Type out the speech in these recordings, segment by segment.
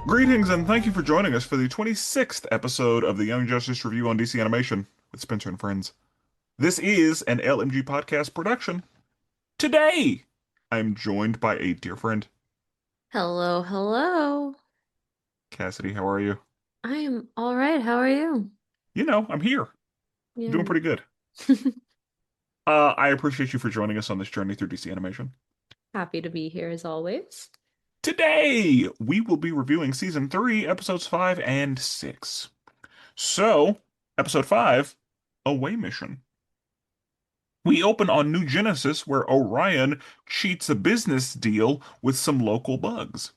Greetings and thank you for joining us for the 26th episode of the Young Justice Review on DC Animation with Spencer and Friends. This is an LMG Podcast Production. Today, I'm joined by a dear friend. Hello, hello. Cassidy, how are you? I am all right. How are you? I'm here. Doing Yeah. pretty good. I appreciate you for joining us on this journey through DC Animation. Happy to be here as always. Today, we will be reviewing Season 3, Episodes 5 and 6. So, Episode 5, Away Mission. We open on New Genesis where Orion cheats a business deal with some local bugs.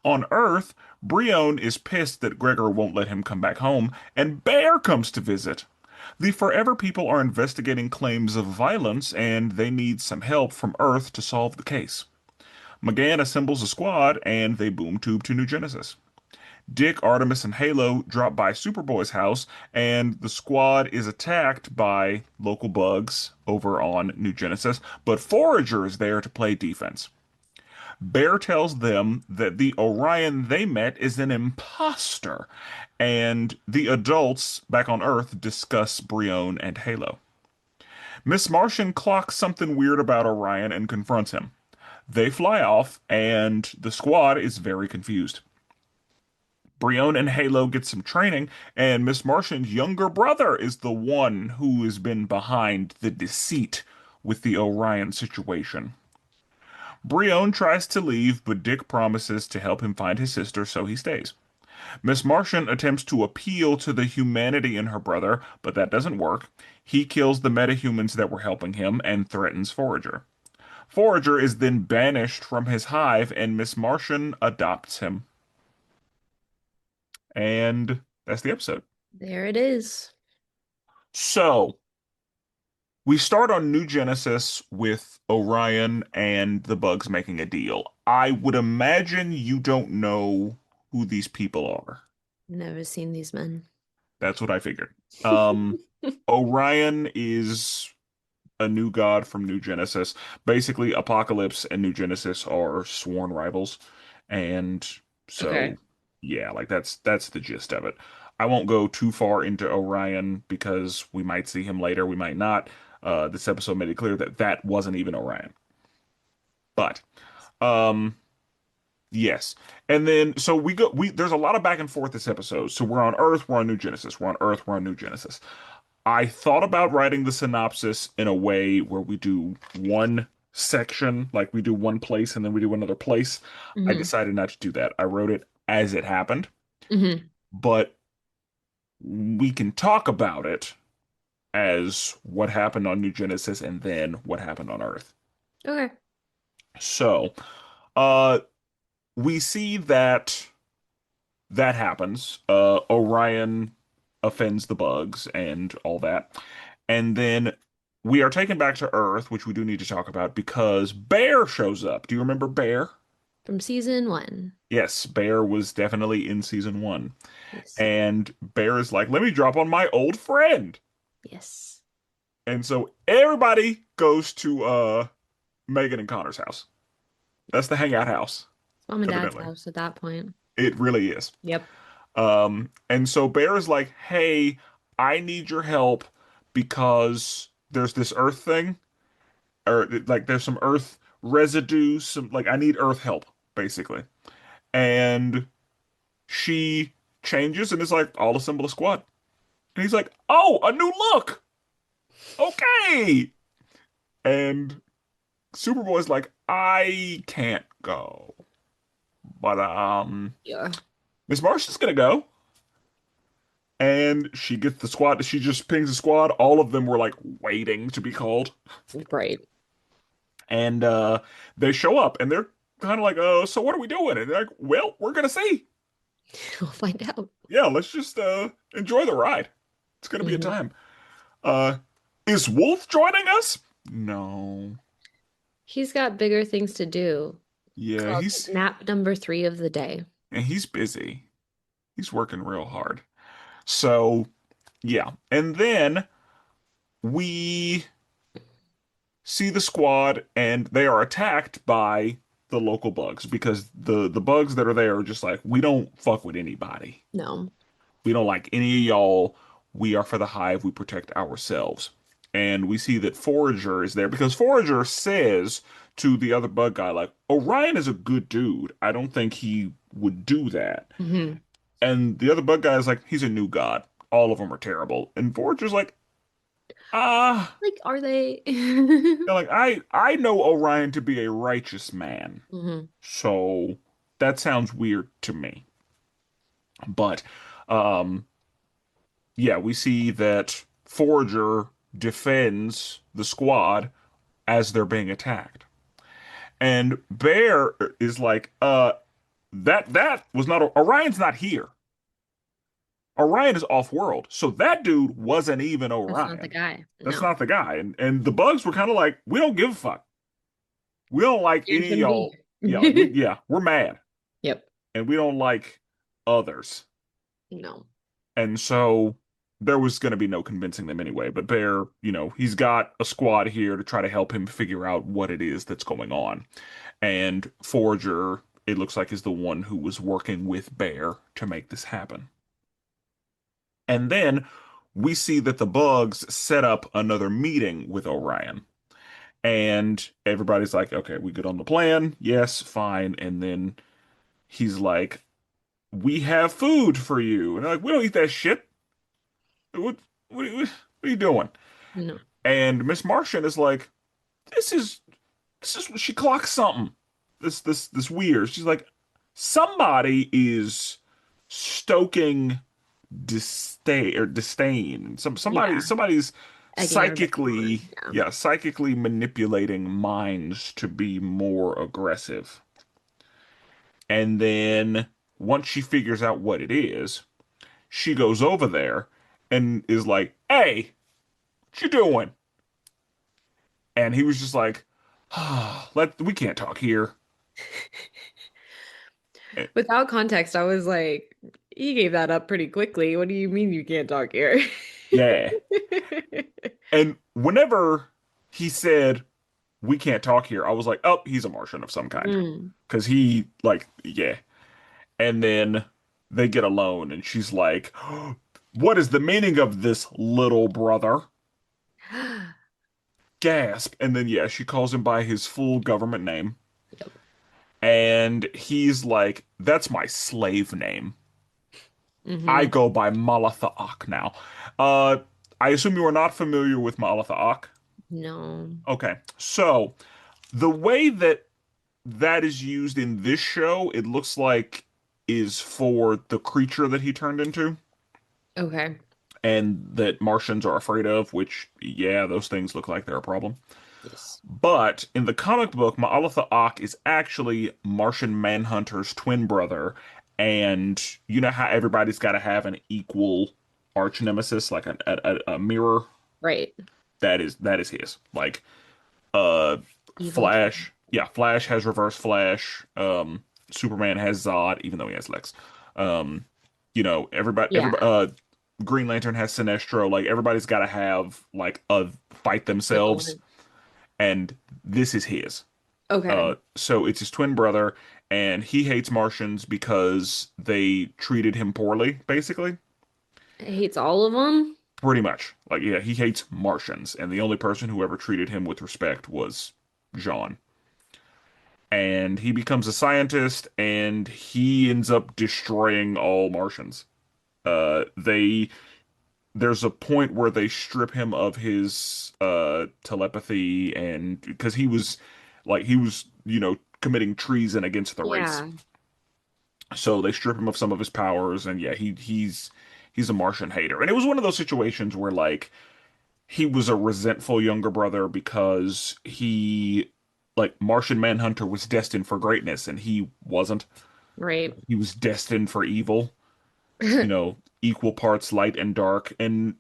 On Earth, Brion is pissed that Gregor won't let him come back home, and Bear comes to visit. The Forever People are investigating claims of violence, and they need some help from Earth to solve the case. McGann assembles a squad, and they boom tube to New Genesis. Dick, Artemis, and Halo drop by Superboy's house, and the squad is attacked by local bugs over on New Genesis, but Forager is there to play defense. Bear tells them that the Orion they met is an imposter, and the adults back on Earth discuss Brion and Halo. Miss Martian clocks something weird about Orion and confronts him. They fly off, and the squad is very confused. Brion and Halo get some training, and Miss Martian's younger brother is the one who has been behind the deceit with the Orion situation. Brion tries to leave, but Dick promises to help him find his sister, so he stays. Miss Martian attempts to appeal to the humanity in her brother, but that doesn't work. He kills the metahumans that were helping him and threatens Forager. Forager is then banished from his hive, and Miss Martian adopts him. And that's the episode. There it is. So, we start on New Genesis with Orion and the bugs making a deal. I would imagine you don't know who these people are. Never seen these men. That's what I figured. Um, Orion is a new god from New Genesis. Basically, Apocalypse and New Genesis are sworn rivals. And so, Okay. yeah, like that's the gist of it. I won't go too far into Orion because we might see him later, we might not. This episode made it clear that that wasn't even Orion. But um yes. And then so we there's a lot of back and forth this episode. So we're on Earth, we're on New Genesis. We're on Earth, we're on New Genesis. I thought about writing the synopsis in a way where we do one section, like we do one place and then we do another place. I hmm decided not to do that. I wrote it as it happened, hmm but we can talk about it as what happened on New Genesis and then what happened on Earth. Okay. So, uh, we see that that happens. Orion offends the bugs and all that. And then we are taken back to Earth, which we do need to talk about because Bear shows up. Do you remember Bear? From season one. Yes, Bear was definitely in season one. Yes. And Bear is like, let me drop on my old friend. Yes. And so everybody goes to Megan and Connor's house. That's the hangout house, It's mom and dad's evidently. house at that point. It really is. Yep. And so Bear is like, hey, I need your help because there's this Earth thing, or like there's some Earth residue, some like I need Earth help, basically. And she changes and is like, I'll assemble a squad. And he's like, oh, a new look. Okay. And Superboy's like, I can't go. But Yeah. Miss Martian's gonna go. And she gets the squad. She just pings the squad. All of them were like waiting to be called. Right. And they show up and they're kind of like, so what are we doing? And they're like, well, we're gonna see. We'll find out. Yeah, let's just enjoy the ride. It's gonna be a hmm time. Uh is Wolf joining us? No. He's got bigger things to do. Yeah, Called nap number 3 of the day. he's busy. He's working real hard. So, yeah. And then we see the squad and they are attacked by the local bugs because the bugs that are there are just like, we don't fuck with anybody. No. We don't like any of y'all. We are for the hive. We protect ourselves. And we see that Forager is there because Forager says to the other bug guy, like, Orion is a good dude. I don't think he would do that. Hmm. And the other bug guy is like, he's a new god. All of them are terrible. And Forager's like, ah, Like, are they? like I know Orion to be a righteous man. Hmm. So that sounds weird to me. But um yeah, we see that Forager defends the squad as they're being attacked. And Bear is like, that was not Orion's not here. Orion is off world. So that dude wasn't even That's not the Orion. guy. That's No. not the guy. And the bugs were kind of like, we don't give a fuck. We don't like Leave any of him be. y'all. Yeah, like we're mad. Yep. And we don't like others. No. And so there was going to be no convincing them anyway. But Bear, he's got a squad here to try to help him figure out what it is that's going on. And Forager, it looks like, is the one who was working with Bear to make this happen. And then we see that the bugs set up another meeting with Orion. And everybody's like, okay, we good on the plan? Yes, fine. And then he's like, we have food for you. And they're like, we don't eat that shit. What, what are you doing? No. And Miss Martian is like, this is she clocks something. This weird. She's like, somebody is stoking disdain. Yeah. Somebody's Egging everybody psychically, on. Yeah. yeah, psychically manipulating minds to be more aggressive. And then once she figures out what it is, she goes over there and is like, "Hey, what you doing?" And he was just like, we can't talk here." Eh, Without context, I was like, you gave that up pretty quickly. What do you mean you can't talk here? Yeah. And whenever he said, "We can't talk here," I was like, "Oh, he's a Martian of some kind." Mm. Because he, like, yeah. And then they get alone, and she's like, "What is the meaning of this, little brother?" Gasp. And then, yeah, she calls him by his full government name. Yep. And he's like, "That's my slave name. I Hmm. go by Malathaak now." Uh, I assume you are not familiar with Malathaak. No. Okay. So, the way that is used in this show, it looks like is for the creature that he turned into Okay. and that Martians are afraid of, which, yeah, those things look like they're a problem. Yes. But in the comic book, Ma'alatha is actually Martian Manhunter's twin brother, and you know how everybody's got to have an equal arch nemesis, like a mirror. Right. That is his. Like uh, Evil twin. Flash, yeah, Flash has Reverse Flash. Superman has Zod, even though he has Lex. Um, everybody, Yeah. Green Lantern has Sinestro. Like everybody's got to have like a fight themselves, Equivalent. and this is his. Okay. So it's his twin brother, and he hates Martians because they treated him poorly, basically. Hates all of them. Pretty much. Like, yeah, he hates Martians, and the only person who ever treated him with respect was Jean. And he becomes a scientist, and he ends up destroying all Martians. They There's a point where they strip him of his telepathy, and because he was committing treason against the race. Yeah. So they strip him of some of his powers, and yeah, he's a Martian hater. And it was one of those situations where like he was a resentful younger brother because Martian Manhunter was destined for greatness and he wasn't. Right. He was destined for evil, equal parts light and dark, and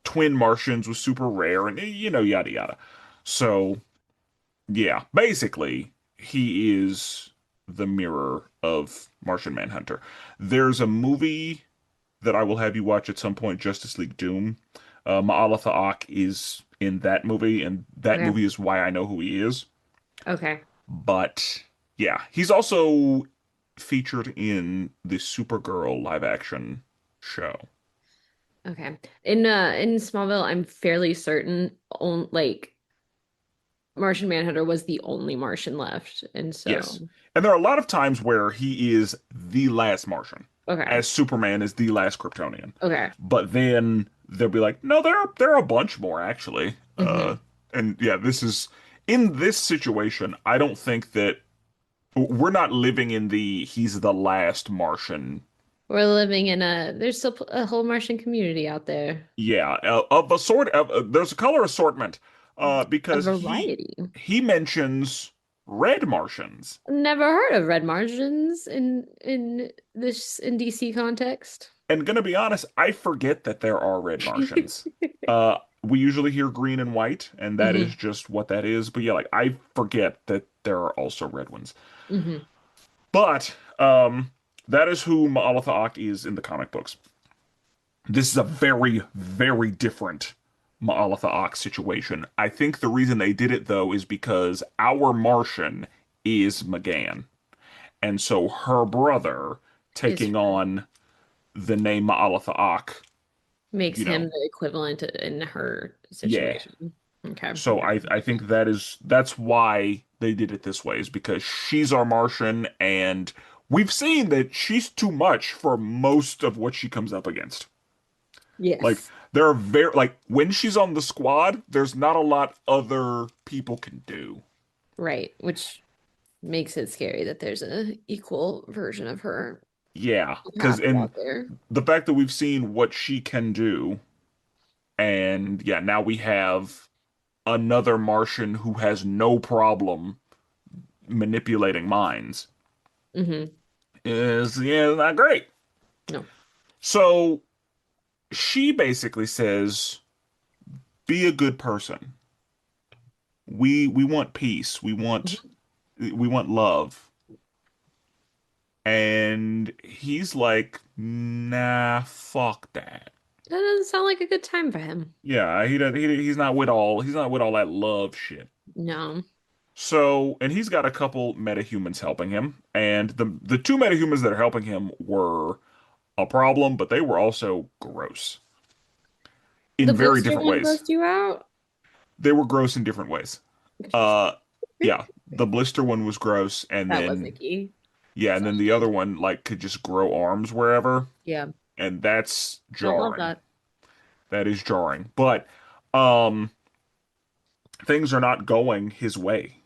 twin Martians was super rare, and yada yada. So yeah, basically he is the mirror of Martian Manhunter. There's a movie that I will have you watch at some point, Justice League Doom. Ma'alatha is in that movie, and that Okay. movie is why I know who he is. Okay. But Yeah, he's also featured in the Supergirl live action show. Okay. In Smallville, I'm fairly certain on like Martian Manhunter was the only Martian left. And Yes. so And there are a lot of times where he is the last Martian, okay. as Superman is the last Kryptonian. Okay. But then they'll be like, no, there are a bunch more actually. Hmm. And yeah, this is in this situation, I don't think that we're not living in the he's the last Martian. We're living in there's still a whole Martian community out there. Yeah, of a sort of there's a color assortment A because variety. he mentions red Martians. Never heard of red Martians in DC context. And gonna be honest, I forget that there are red Martians. We usually hear green and white, and that is Hmm. just what that is. But yeah, like I forget that there are also red ones. Hmm. But that is who Ma'alotha is in the comic books. This is a very, very different Ma'alotha situation. I think the reason they did it though is because our Martian is M'gann, and so her brother Is taking on the name Ma'alotha, makes you him know, the equivalent in her yeah. situation. Okay. So I think that's why they did it this way is because she's our Martian and we've seen that she's too much for most of what she comes up against. Like Yes. there are very like when she's on the squad, there's not a lot other people can do. Right. Which makes it scary that there's a equal version of her Yeah, because happy in out there. the fact that we've seen what she can do, and yeah, now we have another Martian who has no problem manipulating minds Hmm. is yeah, not great. No. So she basically says, be a good person. We want peace. Mhm. We want love. And he's like, nah, fuck that. That doesn't sound like a good time for him. Yeah, he's not with all that love shit. No. So, and he's got a couple metahumans helping him, and the two metahumans that are helping him were a problem, but they were also gross The in very blister different one ways. grossed you out? They were gross in different ways. Uh, yeah, the blister one was gross, and That was then icky. yeah, and then the other Disgusting. one like could just grow arms wherever, Yeah. and that's Don't love jarring. that. That is jarring. But um, things are not going his way,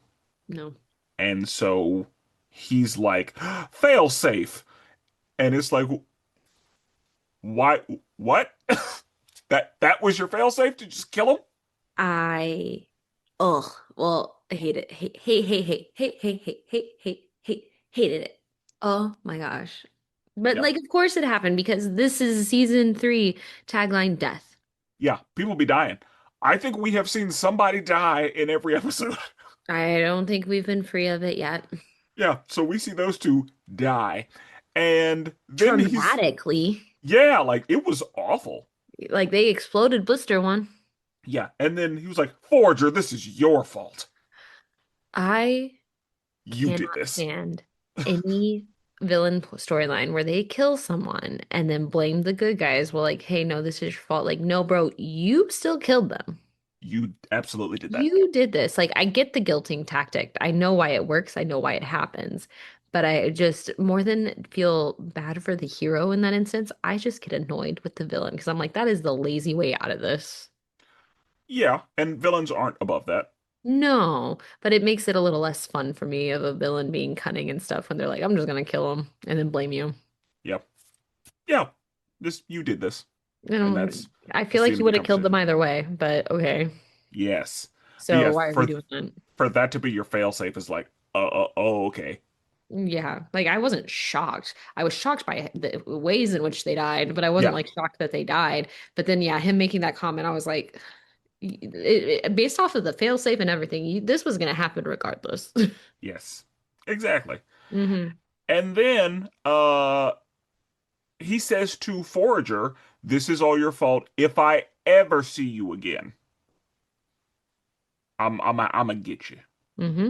No. and so he's like, fail safe, and it's like, why? What? That was your fail safe to just kill him? I oh well I hate it. Hated it. Oh my gosh. But Yeah, like of course it happened because this is season three tagline death. yeah. People be dying. I think we have seen somebody die in every episode. I don't think we've been free of it yet. Yeah, so we see those two die. And then he's, Traumatically. yeah, like it was awful. Like they exploded Blister one. Yeah. And then he was like, Forger, this is your fault. I You did cannot this. stand any villain storyline where they kill someone and then blame the good guys. Well, like, hey, no, this is your fault. Like, no, bro, you still killed them. You absolutely did that. You did this. Like, I get the guilting tactic. I know why it works. I know why it happens. But I just, more than feel bad for the hero in that instance, I just get annoyed with the villain because I'm like, that is the lazy way out of this. Yeah, and villains aren't above that. No, but it makes it a little less fun for me of a villain being cunning and stuff when they're like, I'm just gonna kill him and then blame you. Yep. Yeah. This you did this. You And know, I feel that's the like end you of the would have killed them conversation. either way, but okay. Yes. But So yes, why are we doing that? for that to be your failsafe is like, oh, okay. Yeah, like I wasn't shocked. I was shocked by the ways in which they died, but I wasn't Yeah. like shocked that they died. But then, yeah, him making that comment, I was like, based off of the failsafe and everything, this was gonna happen regardless. Yes. Exactly. Hmm. And then he says to Forager, "This is all your fault. If I ever see you again, I'm gonna get you." Hmm.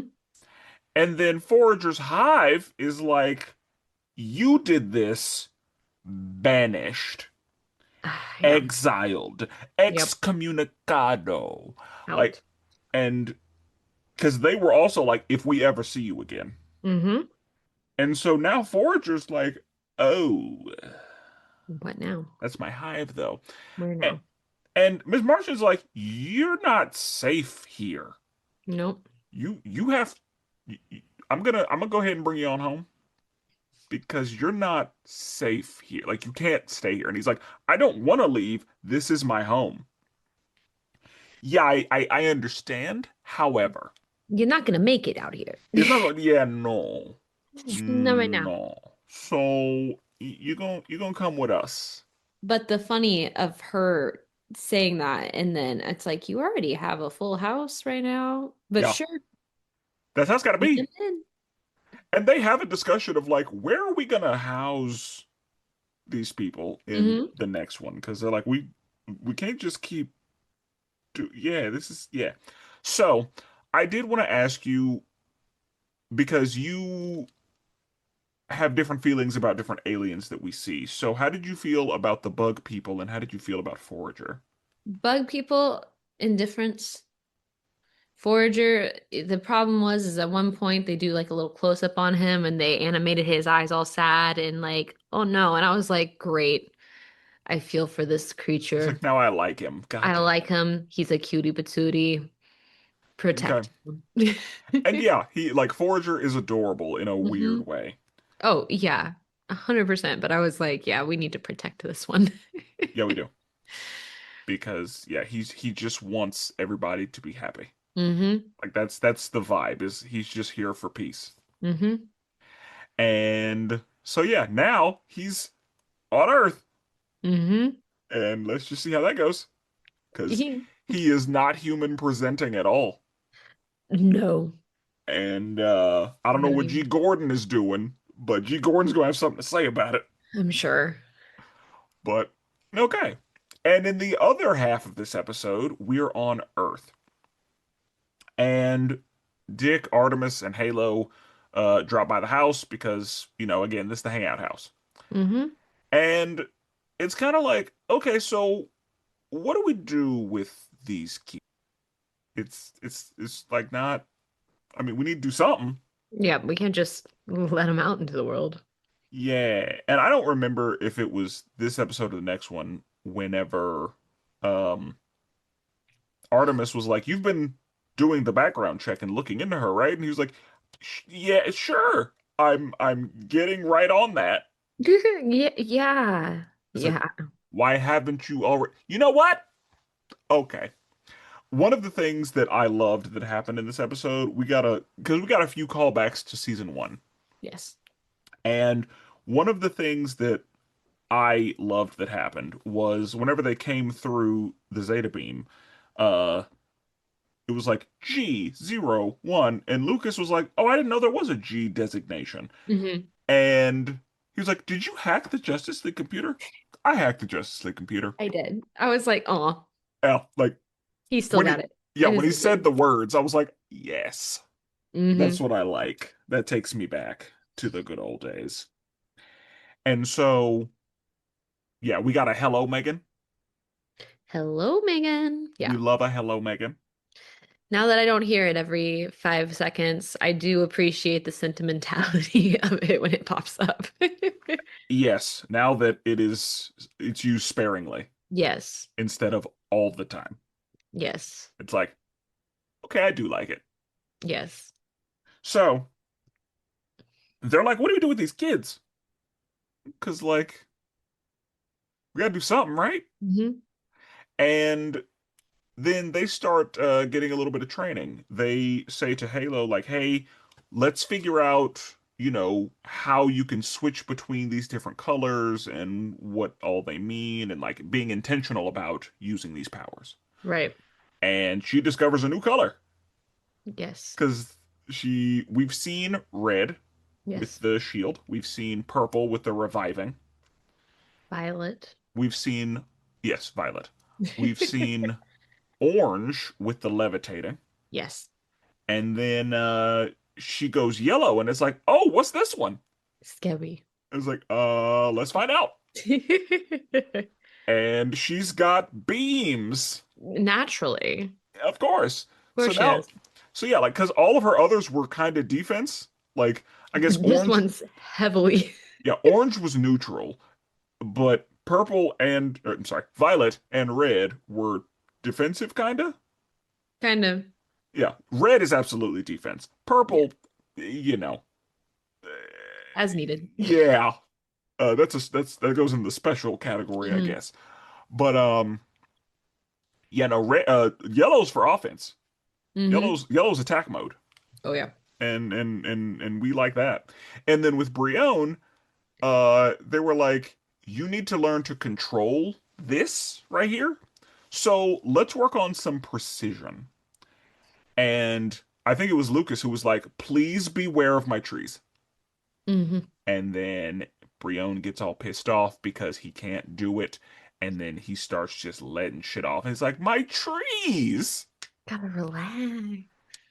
And then Forager's hive is like, you did this, banished, Yeah. exiled, Yep. excommunicado. Like, Out. and because they were also like, if we ever see you again. Mm-hmm. And so now Forager's like, oh, What now? that's my hive though. Where And, now? and Miss Martian's like, you're not safe here. Nope. You have I'm gonna go ahead and bring you on home because you're not safe here. Like you can't stay here. And he's like, I don't want to leave. This is my home. Yeah, I understand. However, You're not gonna make it out here. it's not like, yeah, no. Not right now. No. So you're gonna come with us. But the funny of her saying that, and then it's like, you already have a full house right now, but Yeah. sure, That's how it's gotta bring be. him in. And they have a discussion of like, where are we gonna house these people in Hmm. the next one? Because they're like, we can't just keep yeah, this is yeah. So I did want to ask you because you have different feelings about different aliens that we see. So how did you feel about the bug people and how did you feel about Forager? Bug people, indifference. Forager, the problem was is at one point they do like a little close up on him and they animated his eyes all sad and like, oh no. And I was like, great. I feel for this It's creature. like now I like him. God I damn like it. him. He's a cutie patootie. Okay. Protect him. And yeah, he like Forager is adorable in a Hmm. weird way. Oh, yeah. 100%. But I was like, yeah, we need to protect this one. Yeah, we do. Because yeah, he just wants everybody to be happy. Hmm. Like that's the vibe is he's just here for peace. Hmm. And so yeah, now he's on Earth Hmm. and let's just see how that goes. Because He, he is not human presenting at all. no, And I don't know not what G even. Gordon is doing, but G Gordon's gonna have something to say about it. I'm sure. But okay. And in the other half of this episode, we're on Earth. And Dick, Artemis, and Halo drop by the house because, again, this is the hangout house. Hmm. And it's kind of like, okay, so what do we do with these kids? It's like not, I mean, we need to do something. Yeah, we can't just let him out into the world. Yeah. And I don't remember if it was this episode or the next one, whenever um Artemis was like, you've been doing the background check and looking into her, right? And he was like, yeah, sure. I'm getting right on that. Yeah, yeah, It's like, yeah. why haven't you already? You know what? Okay. One of the things that I loved that happened in this episode, because we got a few callbacks to season one. Yes. And one of the things that I loved that happened was whenever they came through the Zeta beam, uh, it was like G01, and Lucas was like, "Oh, I didn't know there was a G designation." Hmm. And he was like, "Did you hack the Justice League computer?" I hacked the Justice League computer. I did. I was like, oh, Yeah, like he still when he got it yeah, in when his he said memory. the words, I was like, "Yes, that's Hmm. what I like." That takes me back to the good old days. And so, yeah, we got a hello, Megan. Hello, Megan. You Yeah. love a hello, Megan. Now that I don't hear it every 5 seconds, I do appreciate the sentimentality of it when it pops up. Yes, now that it's used sparingly Yes. instead of all the time. Yes. It's like, okay, I do like it. Yes. So they're like, what do we do with these kids? Because, like, we gotta do something, right? Hmm. And then they start getting a little bit of training. They say to Halo, like, hey, let's figure out, how you can switch between these different colors and what all they mean, and like being intentional about using these powers. Right. And she discovers a new color Yes. because we've seen red with Yes. the shield, we've seen purple with the reviving, Violet. we've seen, yes, violet, we've seen orange with the levitating, Yes. and then she goes yellow, and it's like, oh, what's this one? Scary. It's like, let's find out. And she's got beams, Naturally. of course. Of So course she now, does. so yeah, like, because all of her others were kind of defense. Like, I guess This orange, one's heavily. yeah, orange was neutral, but purple and, I'm sorry, violet and red were defensive, kinda. Kind of. Yeah, red is absolutely defense. Yeah. Purple, you know, uh, As needed. yeah, that goes in the special category, I Hmm. guess. But yeah, no, yellow's for offense. Hmm. Yellow's attack mode, Oh yeah. and we like that. And then with Brienne, they were like, you need to learn to control this right here. So let's work on some precision. And I think it was Lucas who was like, please beware of my trees. Hmm. And then Brienne gets all pissed off because he can't do it. And then he starts just letting shit off. And he's like, my trees. Gotta relax.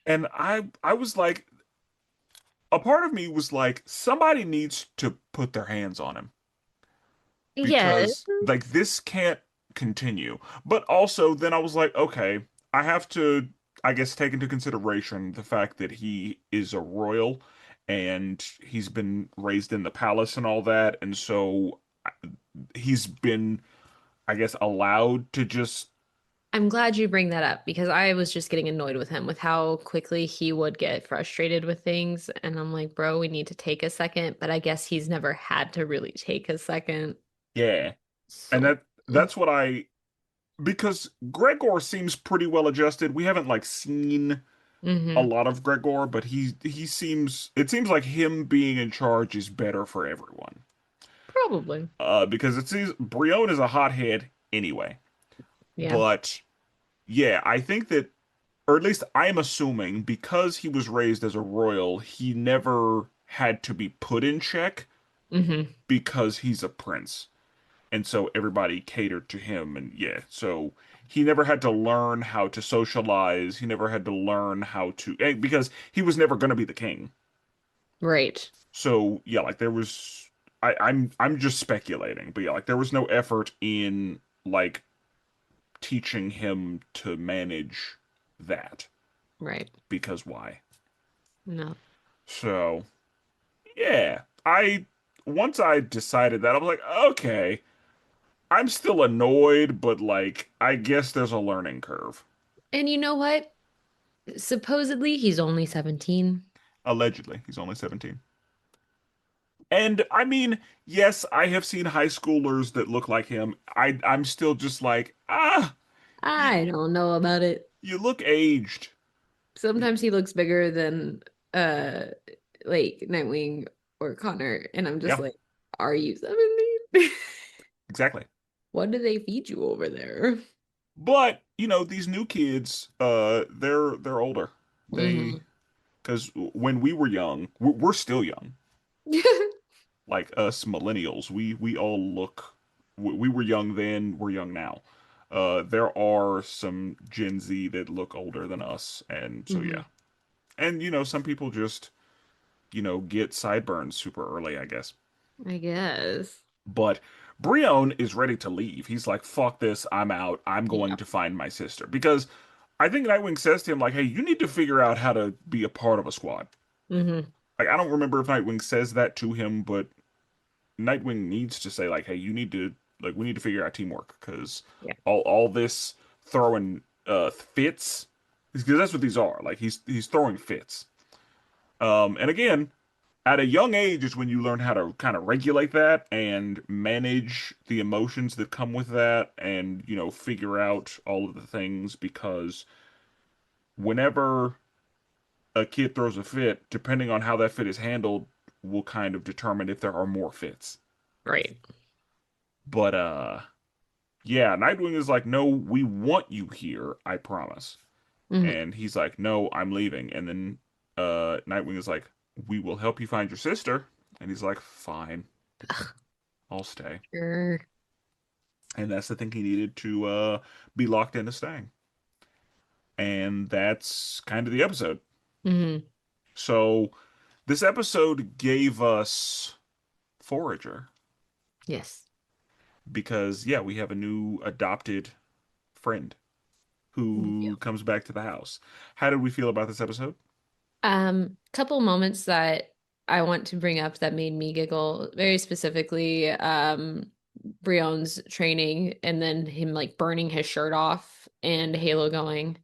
And I was like, a part of me was like, somebody needs to put their hands on him Yeah. because like this can't continue. But also then I was like, okay, I have to, I guess, take into consideration the fact that he is a royal and he's been raised in the palace and all that, and so he's been, I guess, allowed to just, I'm glad you bring that up because I was just getting annoyed with him with how quickly he would get frustrated with things. And I'm like, bro, we need to take a second. But I guess he's never had to really take a second. yeah. And So, that's what I, because Gregor seems pretty well adjusted. We haven't like seen a hmm, lot of Gregor, but he seems, it seems like him being in charge is better for everyone. probably. Because it seems Brion is a hothead anyway. Yeah. But yeah, I think that, or at least I'm assuming, because he was raised as a royal, he never had to be put in check Hmm. because he's a prince. And so everybody catered to him, and yeah, so he never had to learn how to socialize. He never had to learn how to, because he was never going to be the king. Right. So yeah, like there was, I'm just speculating, but yeah, like there was no effort in like teaching him to manage that, Right. because why? No. So yeah, I once I decided that, I was like, okay, I'm still annoyed, but like I guess there's a learning curve. And you know what? Supposedly he's only 17. Allegedly, he's only 17. And I mean, yes, I have seen high schoolers that look like him. I'm still just like, you I don't know about it. you look aged. Sometimes he looks bigger than uh like Nightwing or Connor, and I'm just Yeah, like, are you 17? exactly. What do they feed you over there? But, these new kids, they're older. They, Hmm. because when we were young, we're still young. Like us millennials, we all look, we were young then, we're young now. There are some Gen Z that look older than us, and so Hmm. yeah. And some people just, get sideburns super early, I guess. I guess. But Brion is ready to leave. He's like, fuck this, I'm out. I'm going Yeah. to find my sister. Because I think Nightwing says to him, like, hey, you need to figure out how to be a part of a squad. Hmm. Like, I don't remember if Nightwing says that to him, but Nightwing needs to say, like, hey, you need to, like, we need to figure out teamwork. Because Yeah. all this throwing fits, because that's what these are. Like, he's throwing fits. And again, at a young age is when you learn how to kind of regulate that and manage the emotions that come with that, and figure out all of the things, because whenever a kid throws a fit, depending on how that fit is handled will kind of determine if there are more fits. Right. But yeah, Nightwing is like, no, we want you here, I promise. Hmm. And he's like, no, I'm leaving. And then Nightwing is like, we will help you find your sister. And he's like, fine, I'll stay. Sure. And that's the thing he needed to be locked into staying. And that's kind of the episode. Hmm. So this episode gave us Forager Yes. because, yeah, we have a new adopted friend We who do. comes back to the house. How did we feel about this episode? Couple moments that I want to bring up that made me giggle, very specifically, Brion's training and then him like burning his shirt off and Halo going,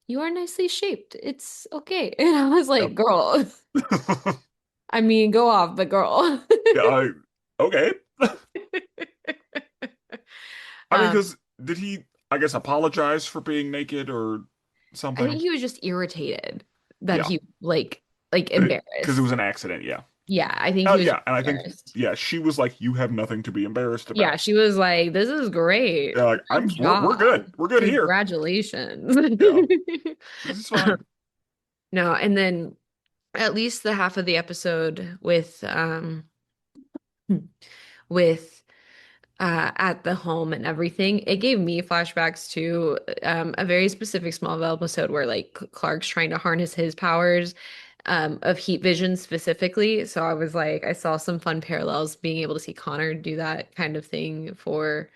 "You are nicely shaped. It's okay." And I was like, Yep. girl, I mean, go off, but girl. Yeah, okay. I mean, Um, because did he, I guess, apologize for being naked or I think something? he was just irritated that Yeah, he like but because it embarrassed. was an accident. Yeah. Yeah, I think Oh, he was yeah, just and I think, embarrassed. yeah, she was like, "You have nothing to be embarrassed Yeah, about." she was like, "This is great. Yeah, like Good we're good. job. We're good here. Congratulations." Yeah, this is fine. No, and then at least the half of the episode with at the home and everything, it gave me flashbacks to a very specific Smallville episode where like Clark's trying to harness his powers of heat vision specifically. So I was like, I saw some fun parallels being able to see Connor do that kind of thing for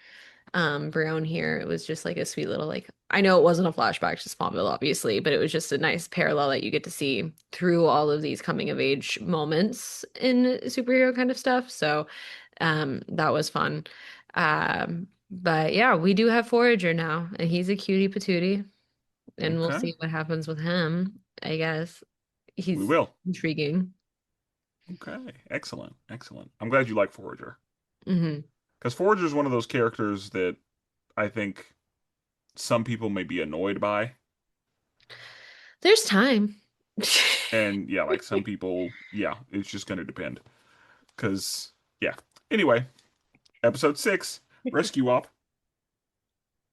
Brown here. It was just like a sweet little like I know it wasn't a flashback to Smallville, obviously, but it was just a nice parallel that you get to see through all of these coming of age moments in superhero kind of stuff. So that was fun. But yeah, we do have Forager now, and he's a cutie patootie, and we'll Okay, see what happens with him, I guess. we He's will. intriguing. Okay, excellent, excellent. I'm glad you like Forager Hmm. because Forager is one of those characters that I think some people may be annoyed by, There's time. and yeah, like some people, yeah, it's just going to depend. Because yeah. Anyway, episode 6, Rescue Op.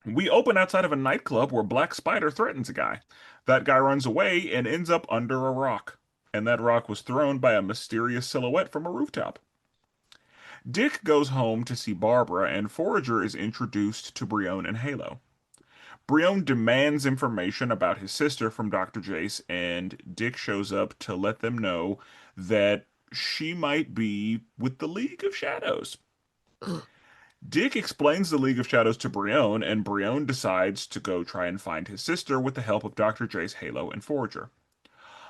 We open outside of a nightclub where Black Spider threatens a guy. That guy runs away and ends up under a rock. And that rock was thrown by a mysterious silhouette from a rooftop. Dick goes home to see Barbara, and Forager is introduced to Brion and Halo. Brion demands information about his sister from Dr. Jace, and Dick shows up to let them know that she might be with the League of Shadows. Dick explains the League of Shadows to Brion, and Brion decides to go try and find his sister with the help of Dr. Jace, Halo, and Forager.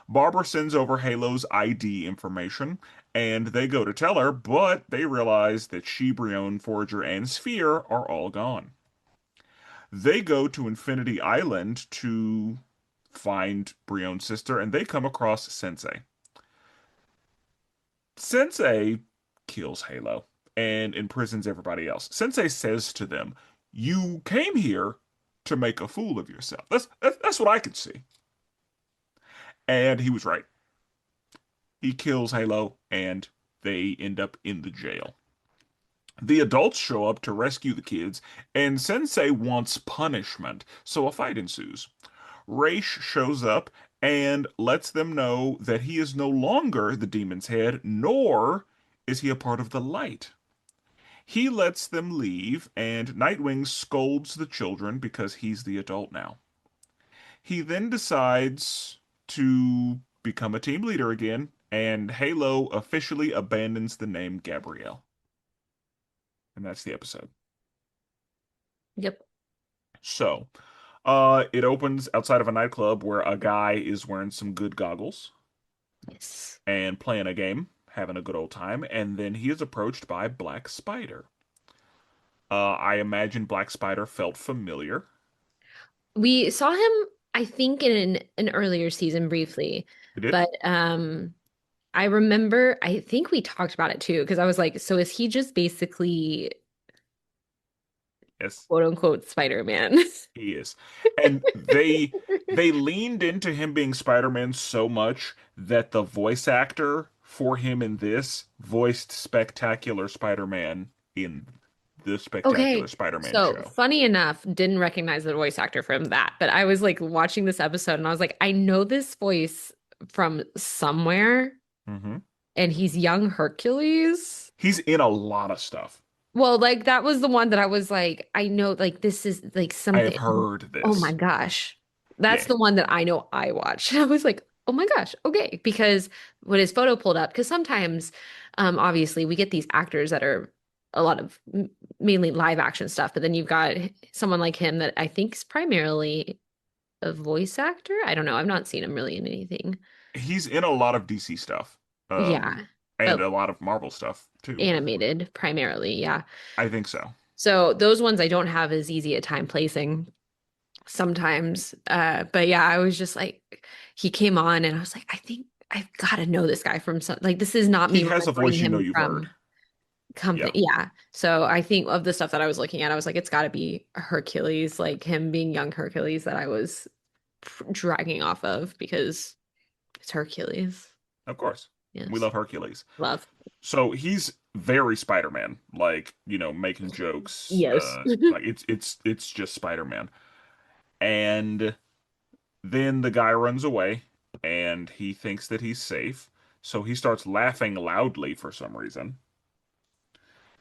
Barbara sends over Halo's ID information, and they go to tell her, but they realize that she, Brion, Forager, and Sphere are all gone. They go to Infinity Island to find Brion's sister, and they come across Sensei. Sensei kills Halo and imprisons everybody else. Sensei says to them, "You came here to make a fool of yourself." That's what I could see. And he was right. He kills Halo, and they end up in the jail. The adults show up to rescue the kids, and Sensei wants punishment, so a fight ensues. Raish shows up and lets them know that he is no longer the demon's head, nor is he a part of the light. He lets them leave, and Nightwing scolds the children because he's the adult now. He then decides to become a team leader again, and Halo officially abandons the name Gabrielle. And that's the episode. Yep. So, it opens outside of a nightclub where a guy is wearing some good goggles Yes. and playing a game, having a good old time, and then he is approached by Black Spider. I imagine Black Spider felt familiar. We saw him, I think, in an earlier season briefly, He did? but I remember, I think we talked about it too, because I was like, so is he just basically Yes, quote unquote Spider-Man? he is. And they leaned into him being Spider-Man so much that the voice actor for him in this voiced Spectacular Spider-Man in the Spectacular Okay, Spider-Man so show. funny enough, didn't recognize the voice actor from that, but I was like watching this episode and I was like, I know this voice from somewhere, Hmm. and he's young Hercules. He's in a lot of stuff. Well, like that was the one that I was like, I know, like this is like I have something. heard Oh my this. gosh. That's Yeah, the one that I know I watched. I was like, oh my gosh, okay. Because when his photo pulled up, because sometimes, obviously, we get these actors that are a lot of mainly live action stuff, but then you've got someone like him that I think is primarily a voice actor. I don't know. I've not seen him really in anything. He's in a lot of DC stuff, Yeah, and but a lot of Marvel stuff too. animated primarily. Yeah. I think so. So those ones I don't have as easy a time placing sometimes. But yeah, I was just like, he came on and I was like, I think I've got to know this guy from some, like, this is not He me has a remembering voice you know him you've heard. from something. Yeah, Yeah. So I think of the stuff that I was looking at, I was like, it's got to be Hercules, like him being young Hercules that I was dragging off of because it's Hercules. of course. We Yes. love Hercules. Love. So he's very Spider-Man, like, making jokes. Yes. Like it's just Spider-Man. And then the guy runs away and he thinks that he's safe. So he starts laughing loudly for some reason.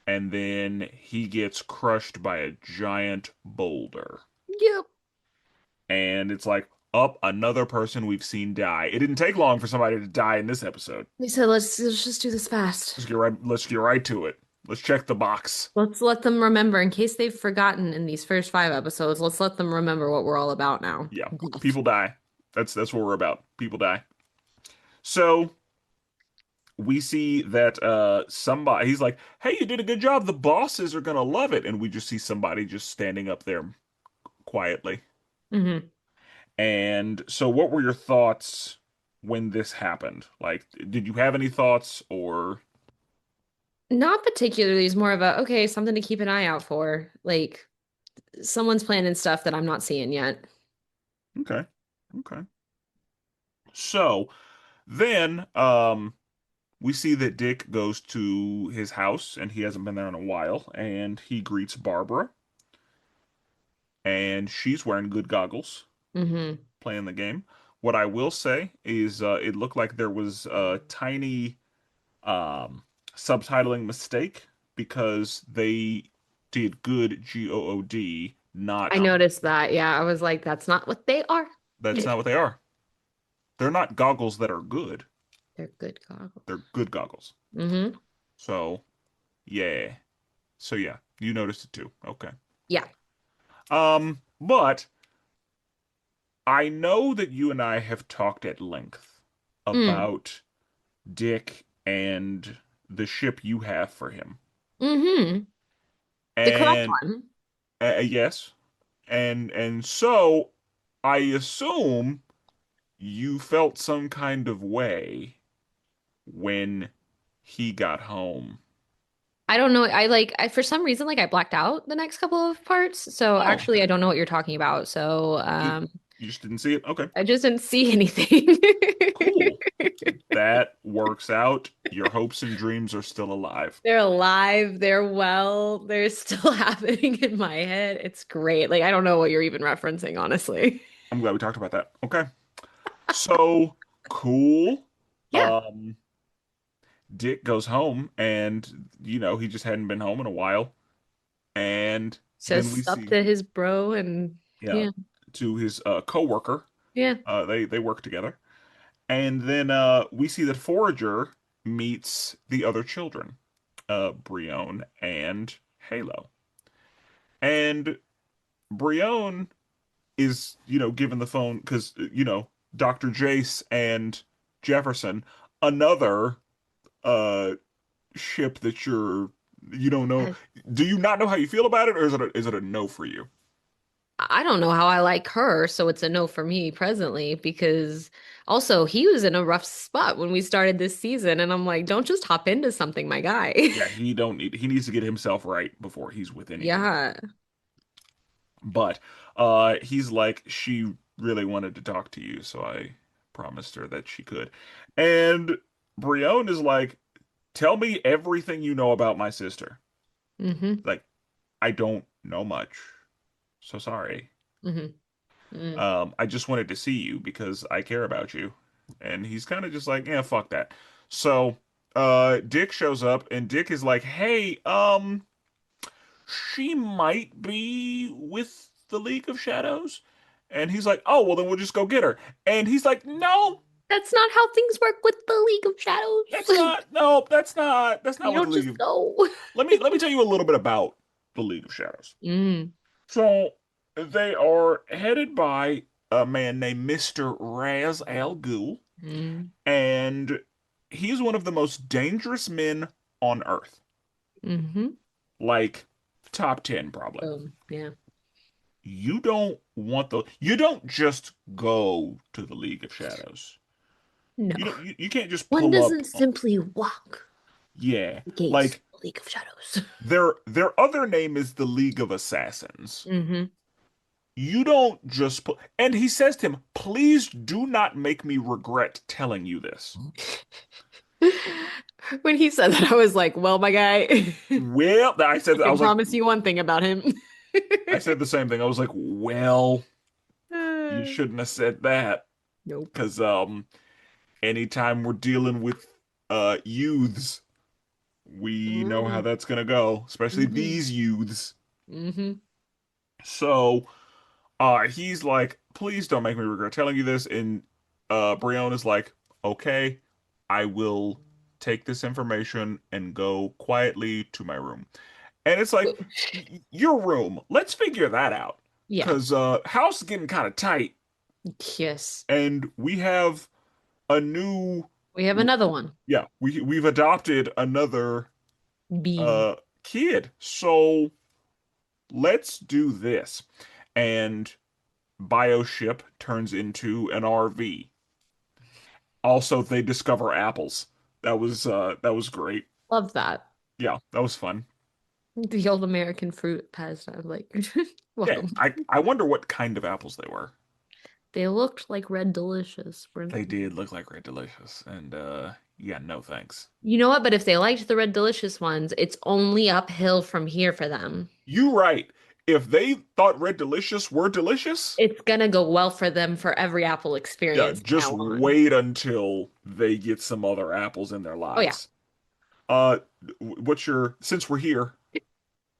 And then he gets crushed by a giant boulder. Yep. And it's like, up another person we've seen die. It didn't take long for somebody to die in this episode. They said, let's just do this fast. Let's get right to it. Let's check the box. Let's let them remember in case they've forgotten in these first five episodes. Let's let them remember what we're all about now. Yeah. Death. People die. That's what we're about. People die. So we see that somebody he's like, "Hey, you did a good job. The bosses are gonna love it." And we just see somebody just standing up there quietly. Hmm. And so what were your thoughts when this happened? Like, did you have any thoughts or Not particularly. It's more of a, okay, something to keep an eye out for. Like someone's planning stuff that I'm not seeing yet. okay. Okay. So then we see that Dick goes to his house and he hasn't been there in a while and he greets Barbara and she's wearing good goggles Hmm. playing the game. What I will say is it looked like there was a tiny subtitling mistake because they did good GOOD, I not noticed that. Yeah, I was like, that's not what they are. that's not what they are. They're not goggles that are good. They're good goggles. They're good goggles. Hmm. So, yeah. So yeah, you noticed it too. Okay. Yeah. But I know that you and I have talked at length Mm. about Dick and the ship you have for him. Hmm. The correct And one. yes, and so I assume you felt some kind of way when he got home. I don't know. For some reason, like I blacked out the next couple of parts. So Oh, actually, I don't know what you're talking about. So, you you just didn't see it? Okay. I just didn't see anything. Cool. That works out. Your hopes and dreams are still alive. They're alive, they're well, they're still happening in my head. It's great. Like I don't know what you're even referencing, honestly. I'm glad we talked about that. Okay. So cool. Yeah. Um, Dick goes home and he just hadn't been home in a while. And then we Says up see, to his bro and yeah, yeah. to his coworker. Yeah. They work together. And then we see that Forager meets the other children, Brione and Halo. And Brione is, given the phone because, Dr. Jace and Jefferson, another uh ship that you don't know. Yes. Do you not know how you feel about it, or is it a no for you? I don't know how I like her, so it's a no for me presently because also he was in a rough spot when we started this season and I'm like, don't just hop into something, my guy. Yeah, he needs to get himself right before he's with anything. Yeah. But he's like, she really wanted to talk to you, so I promised her that she could. And Brione is like, tell me everything you know about my sister. Hmm. Like, I don't know much. So sorry. Hmm. Mm. I just wanted to see you because I care about you. And he's kind of just like, yeah, fuck that. So, Dick shows up and Dick is like, hey, she might be with the League of Shadows. And he's like, oh, well, then we'll just go get her. And he's like, no. That's not how things work with the League of That's Shadows. not, no, that's not You what the don't League just of, go. let me tell you a little bit about the League of Shadows. Mm, So they are headed by a man named Mr. Raz Al Ghul, mm, and he's one of the most dangerous men on Earth. mm-hmm. Like top 10 probably. Yeah. You don't just go to the League of Shadows. No. You can't just One pull up. doesn't simply walk Yeah. the gates Like of the League of Shadows. their other name is the League of Assassins. Mm-hmm. You don't just put, and he says to him, "Please do not make me regret telling you this." When he said that, I was like, well, my guy, Well, I can promise you one thing about him. I said the same thing. I was like, "Well, you Uh, shouldn't have said that nope. because anytime we're dealing with youths, we know how Mm-hmm. that's gonna go, especially these youths." Mm-hmm. So, he's like, "Please don't make me regret telling you this." And Brion is like, "Okay, I will take this information and go quietly to my room." And it's like, Your room. Let's figure that out, Yeah. cause house is getting kind of tight, Yes. and we have a new, We have another one. yeah, we've adopted another Being. kid. So let's do this. And Bioship turns into an RV. Also, they discover apples. That was great. Love that. Yeah, that was fun. The old American fruit pastime. Like, Yeah, welcome. I wonder what kind of apples they were. They looked like Red Delicious. They did look like Red Delicious, and yeah, no thanks. You know what? But if they liked the Red Delicious ones, it's only uphill from here for them. You right. If they thought Red Delicious were delicious, It's gonna go well for them for every Apple yeah, experience from just now on. wait until they get some other apples in their Oh yeah. lives. What's your, since we're here,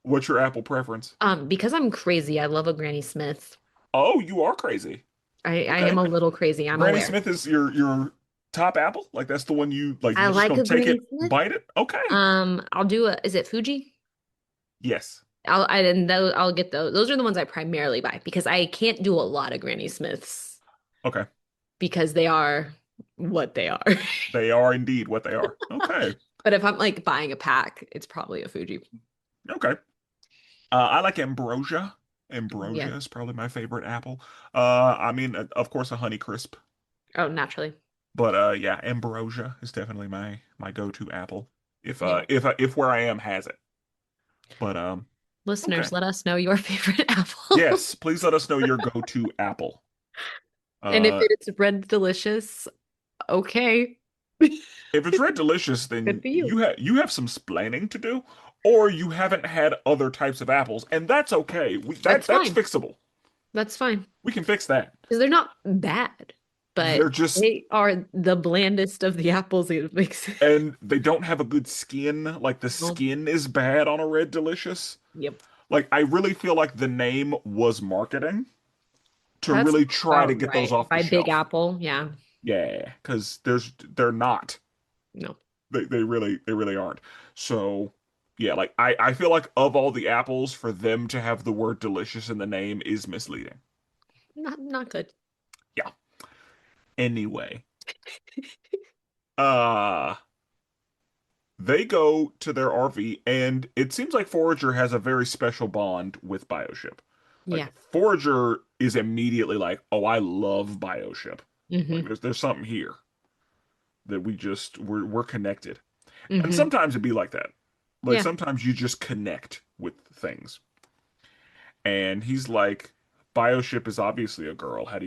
what's your apple preference? Because I'm crazy, I love a Granny Smith. Oh, you are crazy. I Okay. am a little crazy, I'm Granny aware. Smith is your top apple? Like that's the one you like I you just like gonna a take Granny it, Smith. bite it? Okay. I'll do a, is it Fuji? Yes. I'll get those. Those are the ones I primarily buy because I can't do a lot of Granny Smiths Okay. because they are what they are. They are indeed what they are. Okay. But if I'm like buying a pack, it's probably a Fuji. Okay. I like ambrosia. Yeah. Ambrosia is probably my favorite apple. I mean, of course, a Honey Crisp, Oh, naturally. but yeah, ambrosia is definitely my go-to apple. Yeah. If where I am has it. But okay. Listeners, let us know your favorite apple. Yes, please let us know your go-to apple. And if Uh, it's Red Delicious, okay. if it's Red Delicious, Good then for you. you have some splaining to do, or you haven't had other types of apples, and that's okay. That's That's fine. fixable. That's fine. We can fix that. Because they're not bad, They're but just they are the blandest of the apples it makes. and they don't have a good skin. Like the Well, skin is bad on a Red Delicious. yep. Like I really feel like the name was marketing to That's really try to about get those right. off the By Big shelf. Apple, yeah. Yeah, because they're not. No. They really aren't. So yeah, like I feel like of all the apples, for them to have the word delicious in the name is misleading. Not good. Yeah. Anyway, uh they go to their RV and it seems like Forager has a very special bond with Bioship. Like Yeah. Forager is immediately like, "Oh, I love Bioship. Like Hmm. there's something here that we're connected." And Hmm. sometimes it'd be like that. Like Yeah. sometimes you just connect with things. And he's like, "Bioship is obviously a girl. How do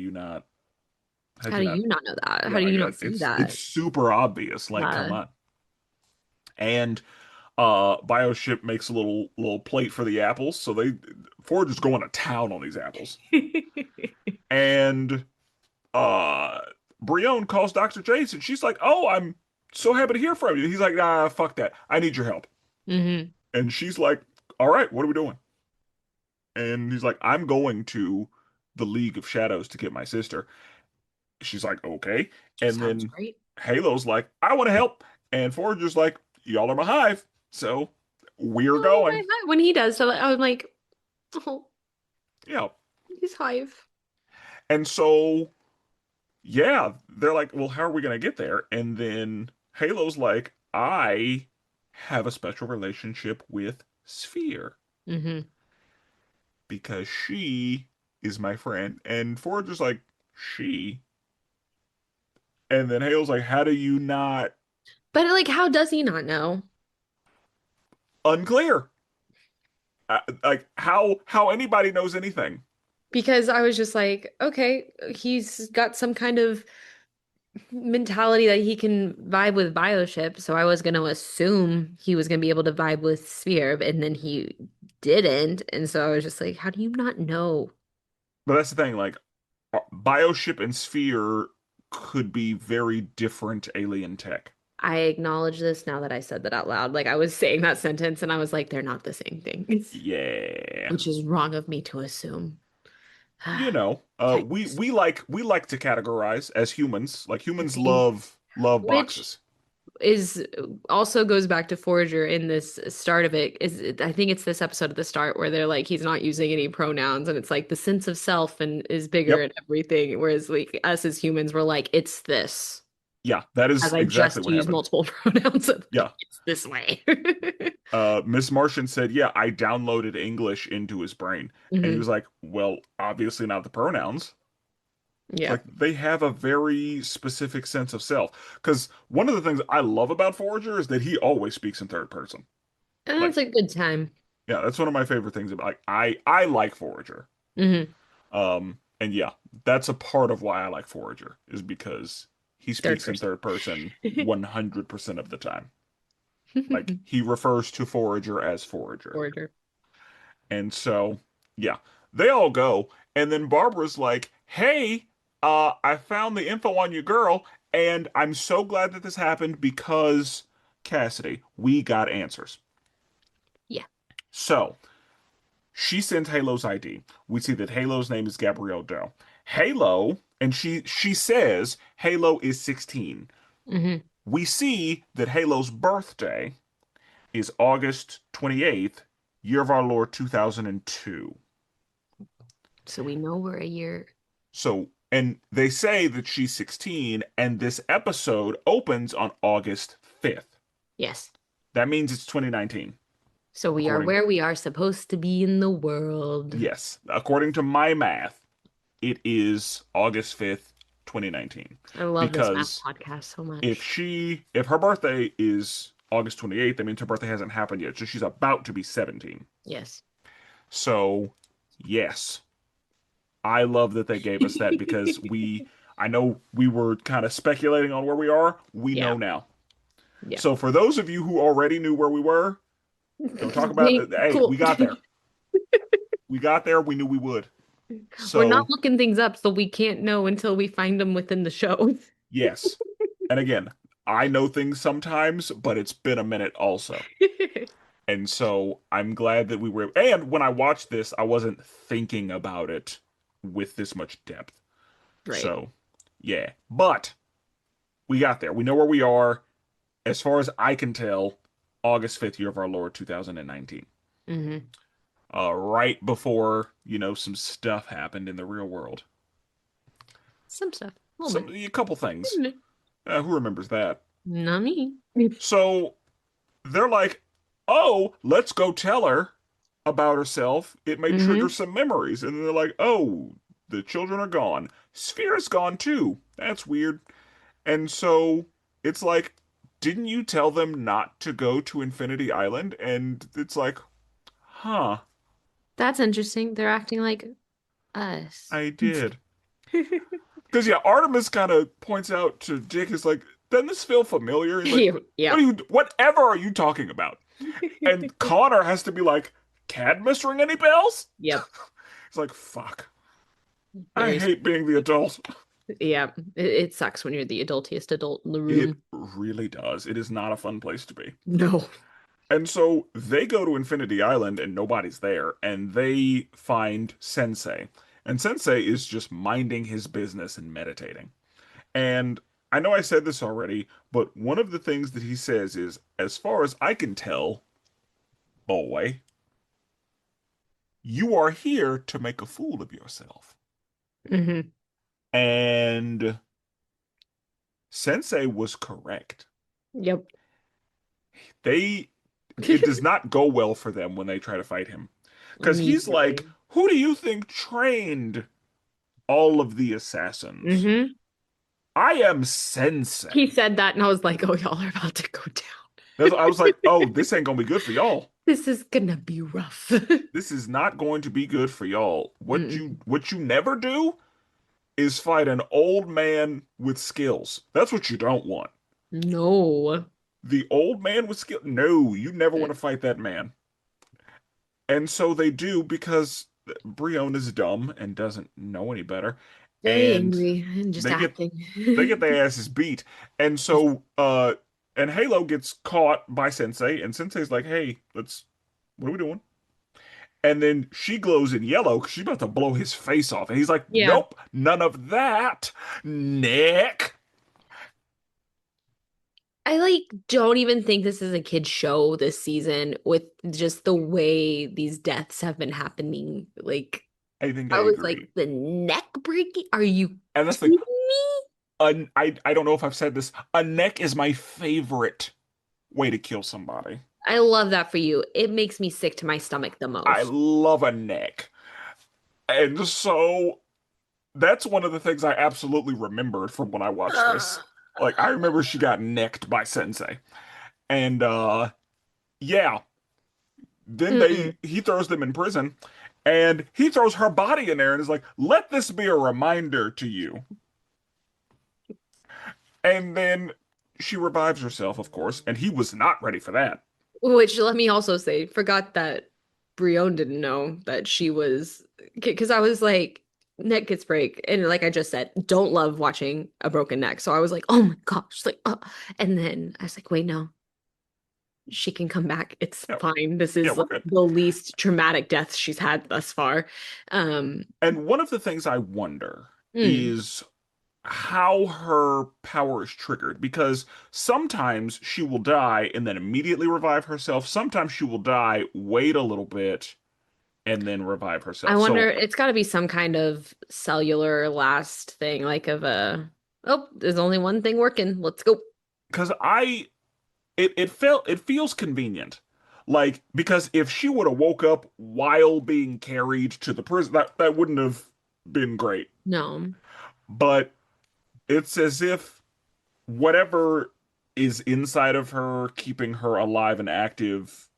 How you do not you not know that? yeah, How do like you not see it's that? super obvious. Like, come Uh, on." And Bioship makes a little plate for the apples, so they Ford is going to town on these apples. And uh Brione calls Dr. Jason. She's like, "Oh, I'm so happy to hear from you." He's like, "Ah, fuck that. I need your help." hmm. And she's like, "All right, what are we doing?" And he's like, "I'm going to the League of Shadows to get my sister." She's like, okay. And Sounds then great. Halo's like, I want to help. And Forager's like, y'all are my hive. So we're Oh going. my God. When he does, so I'm like, oh, Yeah. he's Hive. And so, yeah, they're like, well, how are we going to get there? And then Halo's like, I have a special relationship with Sphere Hmm. because she is my friend. And Forager's like, she? And then Halo's like, how do you not? But like, how does he not know? Unclear. Like how anybody knows anything. Because I was just like, okay, he's got some kind of mentality that he can vibe with Bioship, so I was going to assume he was going to be able to vibe with Sphere, and then he didn't, and so I was just like, how do you not know? But that's the thing, like Bioship and Sphere could be very different alien tech. I acknowledge this now that I said that out loud. Like I was saying that sentence, and I was like, they're not the same thing, Yeah. which is wrong of me to assume. You know, Yikes. we like to categorize as humans. Like humans Right. love Which boxes. is also goes back to Forager in this start of it is I think it's this episode at the start where they're like he's not using any pronouns and it's like the sense of self and is bigger Yep. and everything whereas like us as humans we're like it's this Yeah, that as is I exactly just what use happened. multiple pronouns of like Yeah. it's this way. Miss Martian said, "Yeah, I downloaded English into his brain." And he Hmm. was like, "Well, obviously not the pronouns." Yeah. Like they have a very specific sense of self. Because one of the things I love about Forager is that he always speaks in third person. And Like, that's a good time. yeah, that's one of my favorite things about. Like, I like Forager. Hmm. And yeah, that's a part of why I like Forager is because he Third speaks in person. third person 100% of the time. Like he refers to Forager as Forager. Forager. And so, yeah, they all go. And then Barbara's like, hey, I found the info on your girl, and I'm so glad that this happened because, Cassidy, we got answers. Yeah. So, she sends Halo's ID. We see that Halo's name is Gabrielle Doe. Halo, and she says Halo is 16. Hmm. We see that Halo's birthday is August 28th, year of our Lord 2002. So we know we're a year. So, and they say that she's 16, and this episode opens on August 5th. Yes. That means it's 2019, So we are according, where we are supposed to be in the world. yes, according to my math, it is August 5th, 2019. I love this math Because podcast so much. if her birthday is August 28th, that means her birthday hasn't happened yet. So she's about to be 17. Yes. So, yes, I love that they gave us that because I know we were kind of speculating on where we are. We Yeah. know now. Yeah. So for those of you who already knew where we were, don't talk about it. Hey, we Cool. got there. We got there. We knew we would. We're not So, looking things up, so we can't know until we find them within the show. yes. And again, I know things sometimes, but it's been a minute also. And so I'm glad that we were. And when I watched this, I wasn't thinking about it with this much depth. Right. So, yeah. But we got there. We know where we are. As far as I can tell, August 5th, year of our Lord, 2019. Hmm. Right before, some stuff happened in the real world. Some stuff. A little bit. A couple things. Mm. Who remembers that? Not me. So they're like, oh, let's go tell her about herself. It may trigger Hmm. some memories. And they're like, oh, the children are gone. Sphere's gone too. That's weird. And so it's like, didn't you tell them not to go to Infinity Island? And it's like, huh, That's interesting. They're acting like us. I did. Because yeah, Artemis kind of points out to Dick, is like, doesn't this feel familiar? He's like, Yeah. whatever are you talking about? And Connor has to be like, Cadmus ring any bells? Yep. It's like, fuck. I Very. hate being the adult. Yeah. It sucks when you're the adultiest adult in the It room. really does. It is not a fun place to be. No. And so they go to Infinity Island and nobody's there, and they find Sensei. And Sensei is just minding his business and meditating. And I know I said this already, but one of the things that he says is, as far as I can tell, boy, you are here to make a fool of yourself. Hmm. And Sensei was correct. Yep. They, it does not go well for them when they try to fight him. Because he's like, Immediately. who do you think trained all of the assassins? Hmm. I am He Sensei. said that, and I was like, oh, y'all are about to go I was down. like, oh, this ain't gonna be good for y'all. This is gonna be rough. This is not going to be good for y'all. Mm-mm. What you never do is fight an old man with skills. That's what you don't want. No. The old man with skill. No, you never want Mm. to fight that man. And so they do because Brion is dumb and doesn't know any better. Very And angry and just they get acting. they get their asses beat. And so and Halo gets caught by Sensei, and Sensei's like, hey, let's what are we doing? And then she glows in yellow because she's about to blow his face off. And he's like, Yeah. nope, none of that, Nick. I like don't even think this is a kid's show this season with just the way these deaths have been happening. Like I think I I was like agree. the neck breaking. Are you And that's like, kidding me? I don't know if I've said this. A neck is my favorite way to kill somebody. I love that for you. It makes me sick to my stomach the I most. love a neck. And so that's one of the things I absolutely remembered from when I watched this. Like I remember she got necked by Sensei. And yeah, then Mm-mm. he throws them in prison and he throws her body in there and is like, "Let this be a reminder to you." And then she revives herself, of course, and he was not ready for that. Which let me also say, forgot that Brienne didn't know that she was because I was like, neck gets break, and like I just said, don't love watching a broken neck. So I was like, oh my gosh, like, and then I was like, wait, no, she can come back. It's Yeah, fine. This yeah, is we're like good. the least traumatic death she's had thus far. Um, And one of the things I wonder mm, is how her power is triggered because sometimes she will die and then immediately revive herself. Sometimes she will die, wait a little bit, and then revive I herself. wonder, So, it's got to be some kind of cellular last thing, like of a, oh, there's only one thing working. Let's go. because it feels convenient. Like, because if she would have woke up while being carried to the prison, that wouldn't have been great. No. But it's as if whatever is inside of her, keeping her alive and active,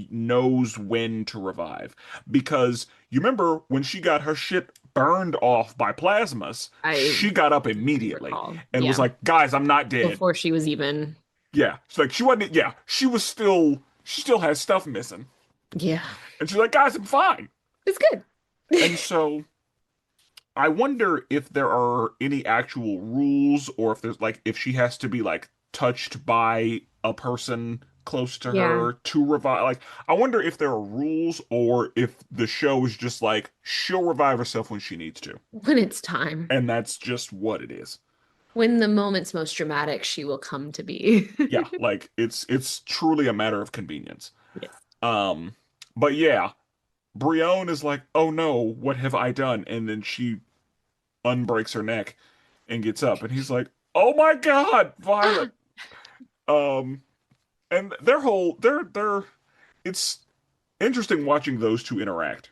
knows when to revive. Because you remember when she got her shit burned off by plasmas, I she got up do immediately recall. and was Yeah. like, guys, I'm not dead. Before she was even. Yeah. It's like she wasn't, yeah, she still has stuff missing. Yeah. And she's like, guys, I'm fine. It's good. And so I wonder if there are any actual rules or if there's like if she has to be like touched by a person close to Yeah. her to revive. Like I wonder if there are rules or if the show is just like she'll revive herself when she needs to. When it's time. And that's just what it is. When the moment's most dramatic, she will come to be. Yeah, like it's truly a matter of convenience. Yes. Um but yeah, Brienne is like, "Oh no, what have I done?" And then she unbreaks her neck and gets up and he's like, "Oh my God, Violet." Ah, Um, and their whole they're it's interesting watching those two interact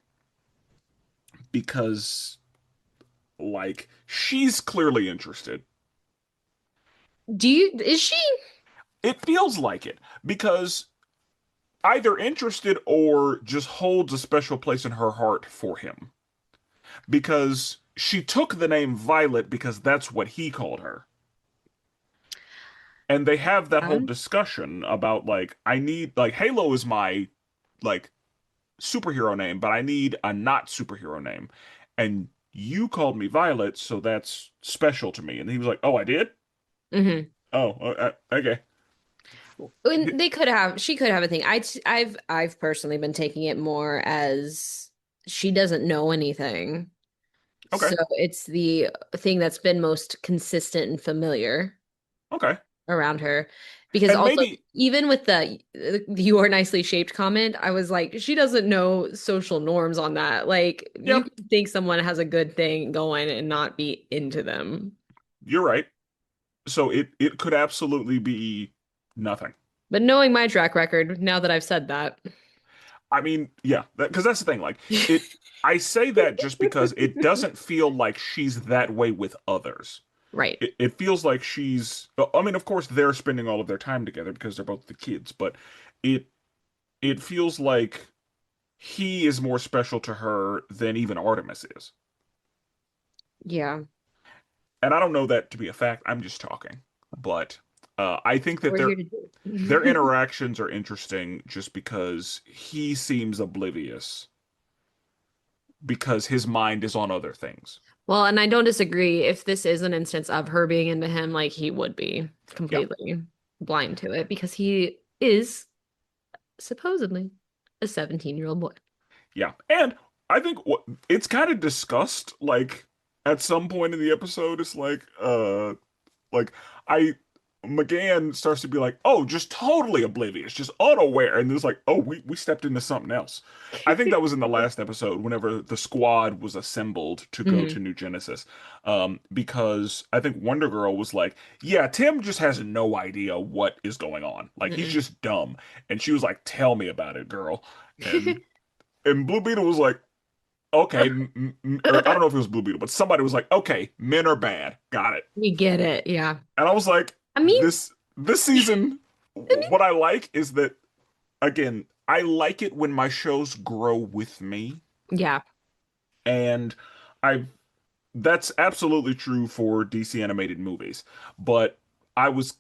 because like she's clearly interested. is she? It feels like it because either interested or just holds a special place in her heart for him because she took the name Violet because that's what he called her. And they have that whole discussion about like I need like Halo is my like superhero name, but I need a not superhero name. And you called me Violet, so that's special to me. And he was like, "Oh, I did? Hmm. Oh, okay." And they could have, she could have a thing. I've personally been taking it more as she doesn't know anything. Okay. So it's the thing that's been most consistent and familiar Okay. around her. Because And also, maybe, even with the you are nicely shaped comment, I was like, she doesn't know social norms on that. Like, you yep, can think someone has a good thing going and not be into them. you're right. So it could absolutely be nothing. But knowing my track record, now that I've said that, I mean, yeah, because that's the thing. Like it, I say that just because it doesn't feel like she's that way with others. right. It feels like she's. I mean, of course, they're spending all of their time together because they're both the kids, but it it feels like he is more special to her than even Artemis is. Yeah. And I don't know that to be a fact. I'm just talking, but I think that We're their here to do their it. interactions are interesting just because he seems oblivious because his mind is on other things. Well, and I don't disagree. If this is an instance of her being into him, like he would be Yeah, completely blind to it because he is supposedly a 17-year-old boy. yeah. And I think it's kind of discussed like at some point in the episode it's like I McGann starts to be like, "Oh, just totally oblivious, just unaware." And it's like, "Oh, we stepped into something else." I think that was in the last episode whenever the squad was assembled to go Hmm. to New Genesis. Because I think Wonder Girl was like, "Yeah, Tim just has no idea what is going on. Like he's Mm-mm. just dumb." And she was like, "Tell me about it, girl." And Blue Beetle was like, "Okay," or I don't know if it was Blue Beetle, but somebody was like, "Okay, men are bad. Got it." We get it. Yeah. And I was like, I mean, this season, I mean, what I like is that again, I like it when my shows grow with me, yeah, and I that's absolutely true for DC animated movies. But I was,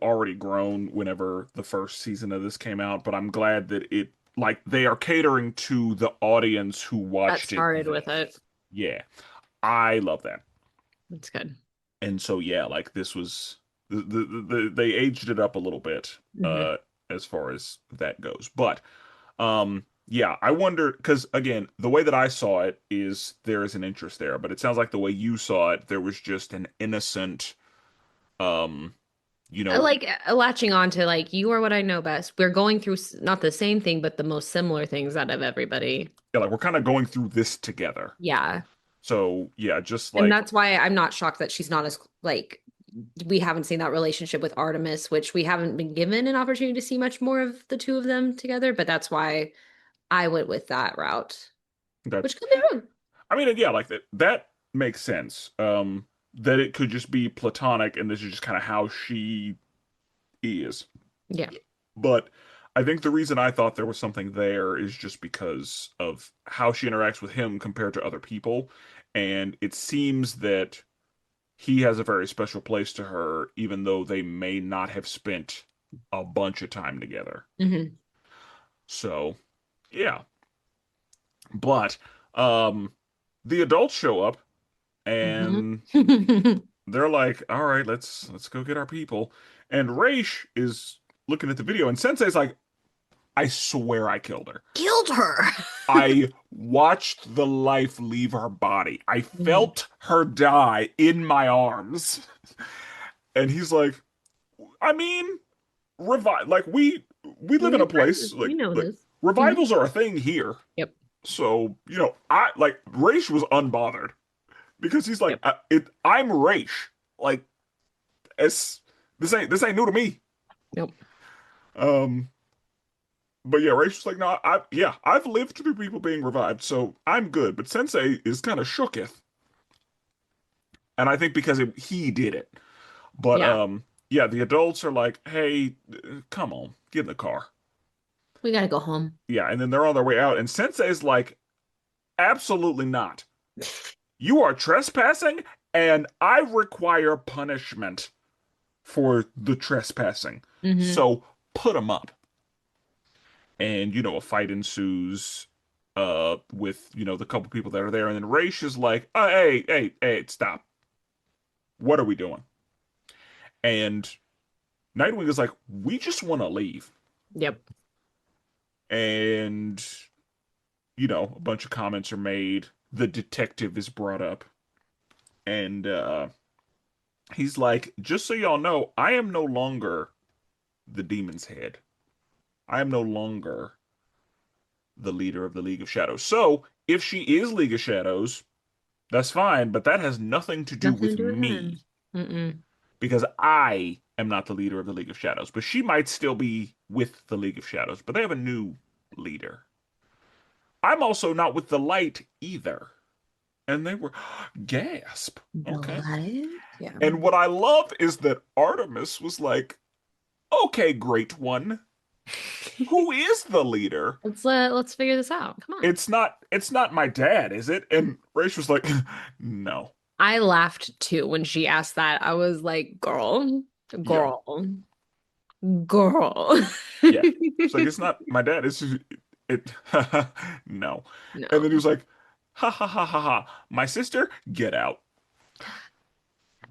already grown whenever the first season of this came out, but I'm glad that it like they are catering to the audience who that watched it started then. with it. Yeah, I love that. That's good. And so yeah, like this was they aged it up a little bit Hmm. as far as that goes. But yeah, I wonder because again, the way that I saw it is there is an interest there, but it sounds like the way you saw it, there was just an innocent um you know Like latching on to like you are what I know best. We're going through not the same thing, but the most similar things out of everybody. yeah, like we're kind of going through this together. Yeah. So yeah, just And like that's why I'm not shocked that she's not as like we haven't seen that relationship with Artemis, which we haven't been given an opportunity to see much more of the two of them together. But that's why I went with that route, that's which could be wrong. I mean yeah, like that makes sense. That it could just be platonic and this is just kind of how she is. Yeah. But I think the reason I thought there was something there is just because of how she interacts with him compared to other people. And it seems that he has a very special place to her, even though they may not have spent a bunch of time together. Hmm. So, yeah. But the adults show up Hmm. and they're like, "All right, let's go get our people." And Raish is looking at the video and Sensei's like, "I swear I killed her. Killed her. I watched the life leave her body. I Mhm. felt her die in my arms." And he's like, "I mean, like we live in We're a place friends. like We know this. Hmm. revivals are a thing here. Yep. So, I like Raish was unbothered because he's like, Yep. I'm Raish. Like, it's this ain't new to me." Nope. Um, but yeah, Raish was like, "No, I've lived through people being revived, so I'm good." But Sensei is kind of shooketh, and I think because he did it. But Yeah. yeah, the adults are like, "Hey, come on, get in the car." We gotta go home. Yeah, and then they're on their way out, and Sensei's like, "Absolutely not. You are trespassing, and I require punishment for the trespassing. Hmm. So put them up." And a fight ensues with the couple people that are there, and then Raish is like, hey, hey, hey, stop. What are we doing?" And Nightwing is like, "We just want to leave." Yep. And a bunch of comments are made. the detective is brought up, and he's like, "Just so y'all know, I am no longer the Demon's Head. I am no longer the leader of the League of Shadows. So, if she is League of Shadows, that's fine, but that has nothing to do Nothing to with do with me him. Mm-mm. because I am not the leader of the League of Shadows. But she might still be with the League of Shadows, but they have a new leader. I'm also not with the Light either." And they were, gasp. The Okay. light? Yeah. And what I love is that Artemis was like, "Okay, great one. Who is the leader? Let's figure this out. Come on. It's not my dad, is it?" And Raish was like, "No." I laughed too when she asked that. I was like, girl, Yeah. girl, girl. Yeah. It's like, "It's not my dad. It's just, it no." And then he No. was like, "Ha ha ha ha ha. My sister, get out."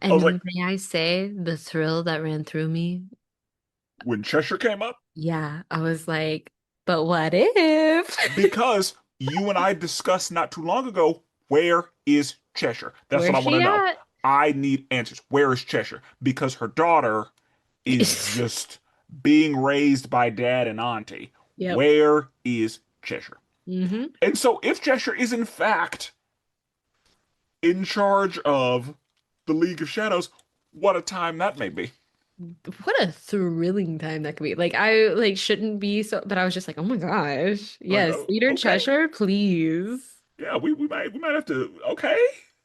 I was like, And may I say the thrill that ran through me? when Cheshire came up, Yeah, I was like, but what if? because you and I discussed not too long ago, where is Cheshire? That's what Where's I want to she know. at? I need answers. Where is Cheshire? Because her daughter is just being raised by dad and auntie. Yep. Where is Cheshire? Hmm. And so if Cheshire is in fact in charge of the League of Shadows, what a time that may be. What a thrilling time that could be. Like I like shouldn't be so, but I was just like, oh my gosh. Like, Yes, oh, Leader okay. Cheshire, please. Yeah, we might have to, okay.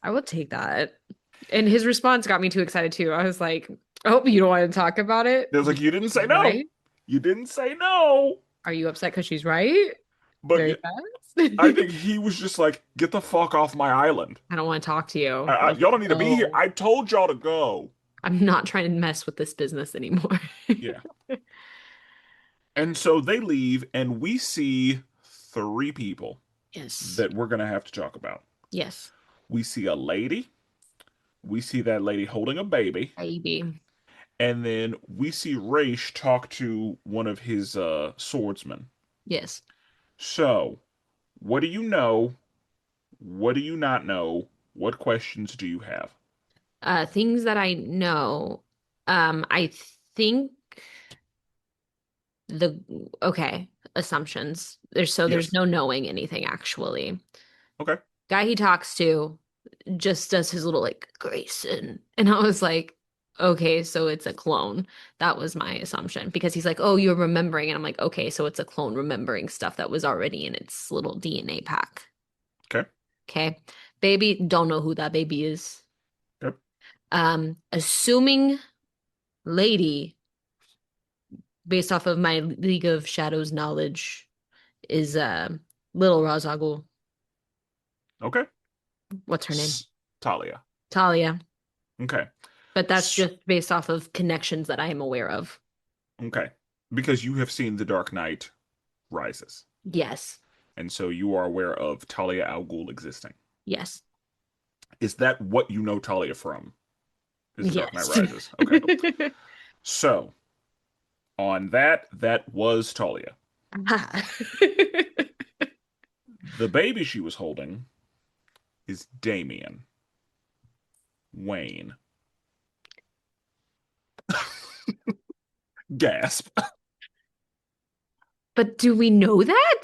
I will take that. And his response got me too excited too. I was like, oh, you don't want to talk about it? There's like, Because you didn't say she's no. right. You didn't say no. Are you upset because she's right? But Very yeah, fast. I think he was just like, "Get the fuck off my island. I don't want to talk to you. I was Y'all like, don't need to be here. oh, I told y'all to go." I'm not trying to mess with this business anymore. Yeah. And so they leave, and we see three people Yes. that we're gonna have to talk about. Yes. We see a lady. We see that lady holding a baby, Baby. and then we see Raish talk to one of his swordsmen. Yes. So, what do you know? What do you not know? What questions do you have? Things that I know. I think the okay, assumptions. There's Yes. no knowing anything actually. Okay. Guy he talks to just does his little like Grayson. And I was like, okay, so it's a clone. That was my assumption because he's like, oh, you're remembering. And I'm like, okay, so it's a clone remembering stuff that was already in its little DNA pack. Okay. Okay. Baby, don't know who that baby is. Yep. Assuming lady, based off of my League of Shadows knowledge, is Little Razagul. Okay. What's her name? Talia. Talia. Okay. But that's S just based off of connections that I am aware of. okay. Because you have seen The Dark Knight Rises, Yes. and so you are aware of Talia al Ghul existing. Yes. Is that what you know Talia from? Is The Dark Knight Yes. Rises? Okay. So, on that, that was Talia. Ah. The baby she was holding is Damien Wayne. Gasp. But do we know that?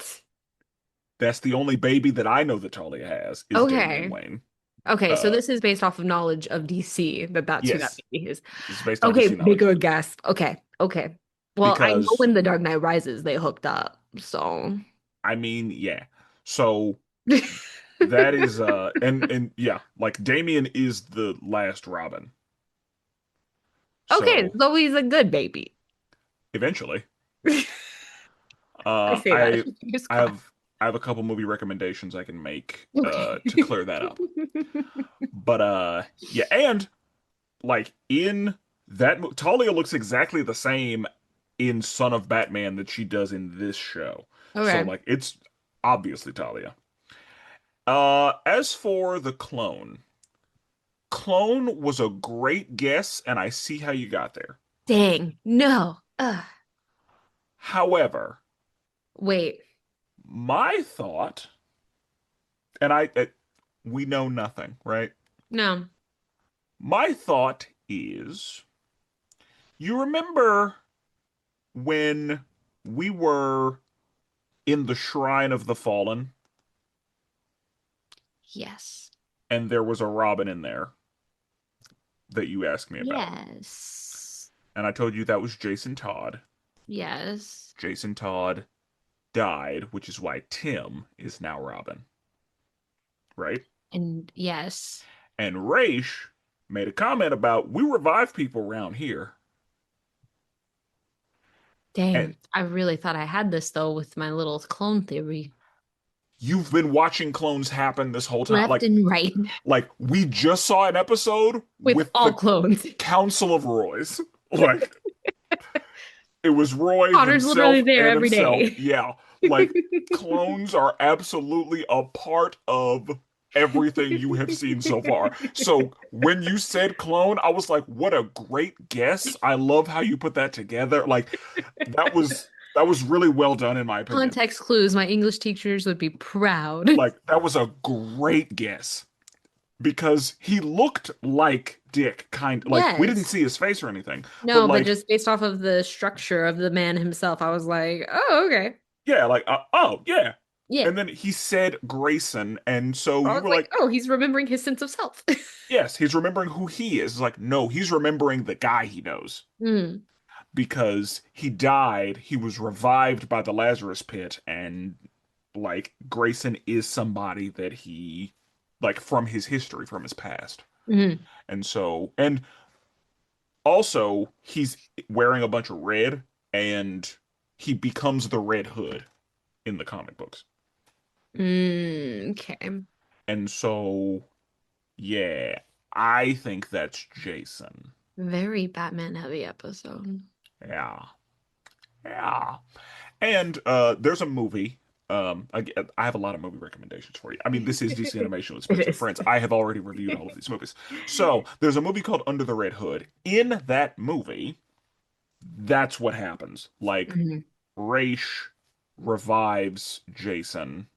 That's the only baby that I know that Talia has is Damian Okay. Wayne. Okay, so Uh, this is based off of knowledge of DC that that's who that yes, baby is. this is based on Okay, DC big knowledge old gasp. Okay, okay. Well, I know because when The Dark Knight Rises they hooked up, so. I mean, yeah. So that is and yeah, like Damien is the last Robin. Okay, So so he's a good baby. eventually, I say that. I Fingers I crossed. have I have a couple movie recommendations I can make Okay. to clear that up. But yeah, and like in Talia looks exactly the same in Son of Batman that she does in this show. So Okay. like it's obviously Talia. As for the clone was a great guess, and I see how you got there. Dang. No. Ugh. However, Wait. my thought, and I we know nothing, right? No. My thought is, you remember when we were in the Shrine of the Fallen Yes. and there was a Robin in there that you asked me about? Yes. And I told you that was Jason Todd. Yes. Jason Todd died, which is why Tim is now Robin, right? And yes. And Raish made a comment about we revive people around here. And Dang. I really thought I had this though with my little clone theory. you've been watching clones happen this whole time. Left and right Like we just saw an episode with with all the clones. Council of Roys. Like it was Roy Connor's literally himself there and every himself. day. Yeah. Like clones are absolutely a part of everything you have seen so far. So when you said clone, I was like, what a great guess. I love how you put that together. Like that was really well done in my opinion. Context clues. My English teachers would be proud. Like that was a great guess because he looked like Dick like we didn't Yes. see his face or anything, but No, but like just based off of the structure of the man himself, I was like, oh, okay. yeah, like oh yeah. Yeah. And then he said Grayson, and so I you was were like, like, oh, he's remembering his sense of self. yes, he's remembering who he is. It's like, no, he's remembering the guy he knows Hmm. because he died. He was revived by the Lazarus Pit, and like Grayson is somebody that he like from his history, from his past. Hmm. And so, and also he's wearing a bunch of red, and he becomes the Red Hood in the comic books. Okay. And so, yeah, I think that's Jason. Very Batman heavy episode. Yeah. Yeah. And there's a movie. I have a lot of movie recommendations for you. I mean, this is DC Animation with It Spenser and is. Friends. I have already reviewed all of these movies. So there's a movie called Under the Red Hood. In that movie, that's what happens. Like, Mhm. Raish revives Jason,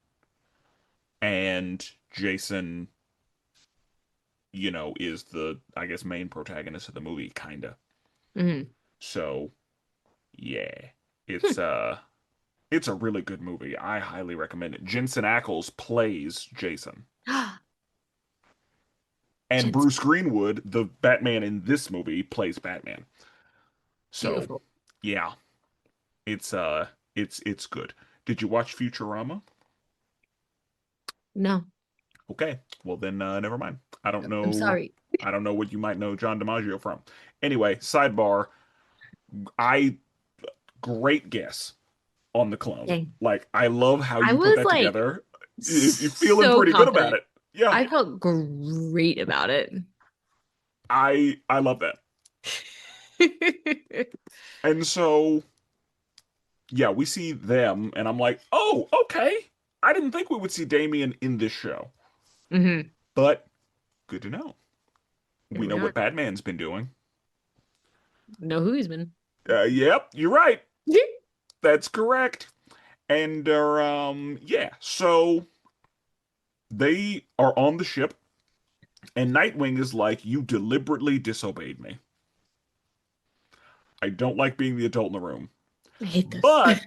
and Jason, is the, I guess, main protagonist of the movie, kinda. Mhm. So, yeah. Hmm. It's it's a really good movie. I highly recommend it. Jensen Ackles plays Jason. And Jen's Bruce Greenwood, the Batman in this movie, plays Batman. So, beautiful. yeah, it's good. Did you watch Futurama? No, Okay. Well then never mind. I'm sorry. I don't know what you might know John DiMaggio from. Anyway, sidebar, I great guess on the clone. Dang. Like I love how I you put was that like together. You're feeling so pretty good about confident. it. Yeah. I felt great about it. I love that. And so yeah, we see them and I'm like, "Oh, okay. I didn't think we would see Damien in this show." Hmm. But good to know. Here We know we what are. Batman's been doing. Know who he's been. Yep, you're right. That's correct. And yeah, so they are on the ship, and Nightwing is like, "You deliberately disobeyed me. I don't like being the adult in the room, I hate this. but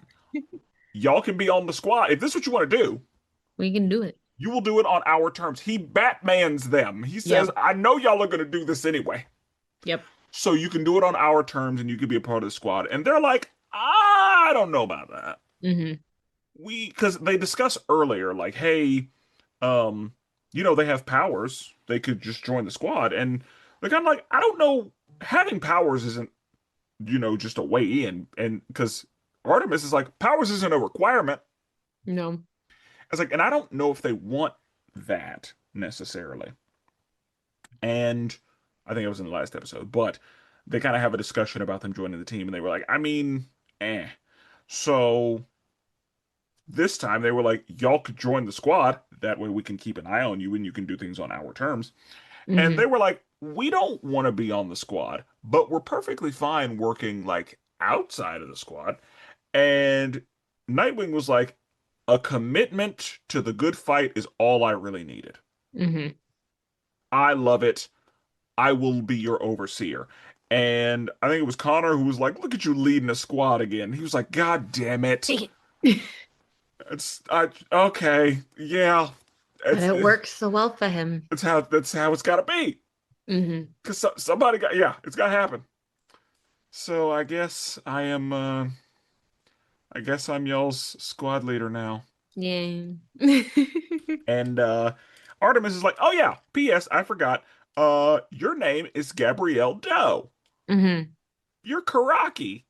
y'all can be on the squad. If this is what you want to do, We can do it. you will do it on our terms." He Batmans them. He says, Yep. "I know y'all are going to do this anyway, Yep. so you can do it on our terms, and you can be a part of the squad." And they're like, "I don't know about that." Hmm. Because they discuss earlier, like, hey, um, they have powers. They could just join the squad. And they're kind of like, I don't know. Having powers isn't, just a way in. And because Artemis is like, powers isn't a requirement. No. It's like, and I don't know if they want that necessarily. And I think it was in the last episode, but they kind of have a discussion about them joining the team. And they were like, I mean, eh. So this time they were like, y'all could join the squad. That way we can keep an eye on you and you can do things on our terms. And they Hmm. were like, we don't want to be on the squad, but we're perfectly fine working like outside of the squad. And Nightwing was like, a commitment to the good fight is all I really needed. Hmm. I love it. I will be your overseer. And I think it was Connor who was like, "Look at you leading a squad again." He was like, "God damn it." It's okay. Yeah. But It's it works so well for him. that's how it's got to be. Hmm. 'Cause somebody got yeah, it's got to happen. So I guess I'm y'all's squad leader now. Yeah. And Artemis is like, "Oh yeah, P.S. I forgot. Your name is Gabrielle Doe. Hmm. You're Karaki."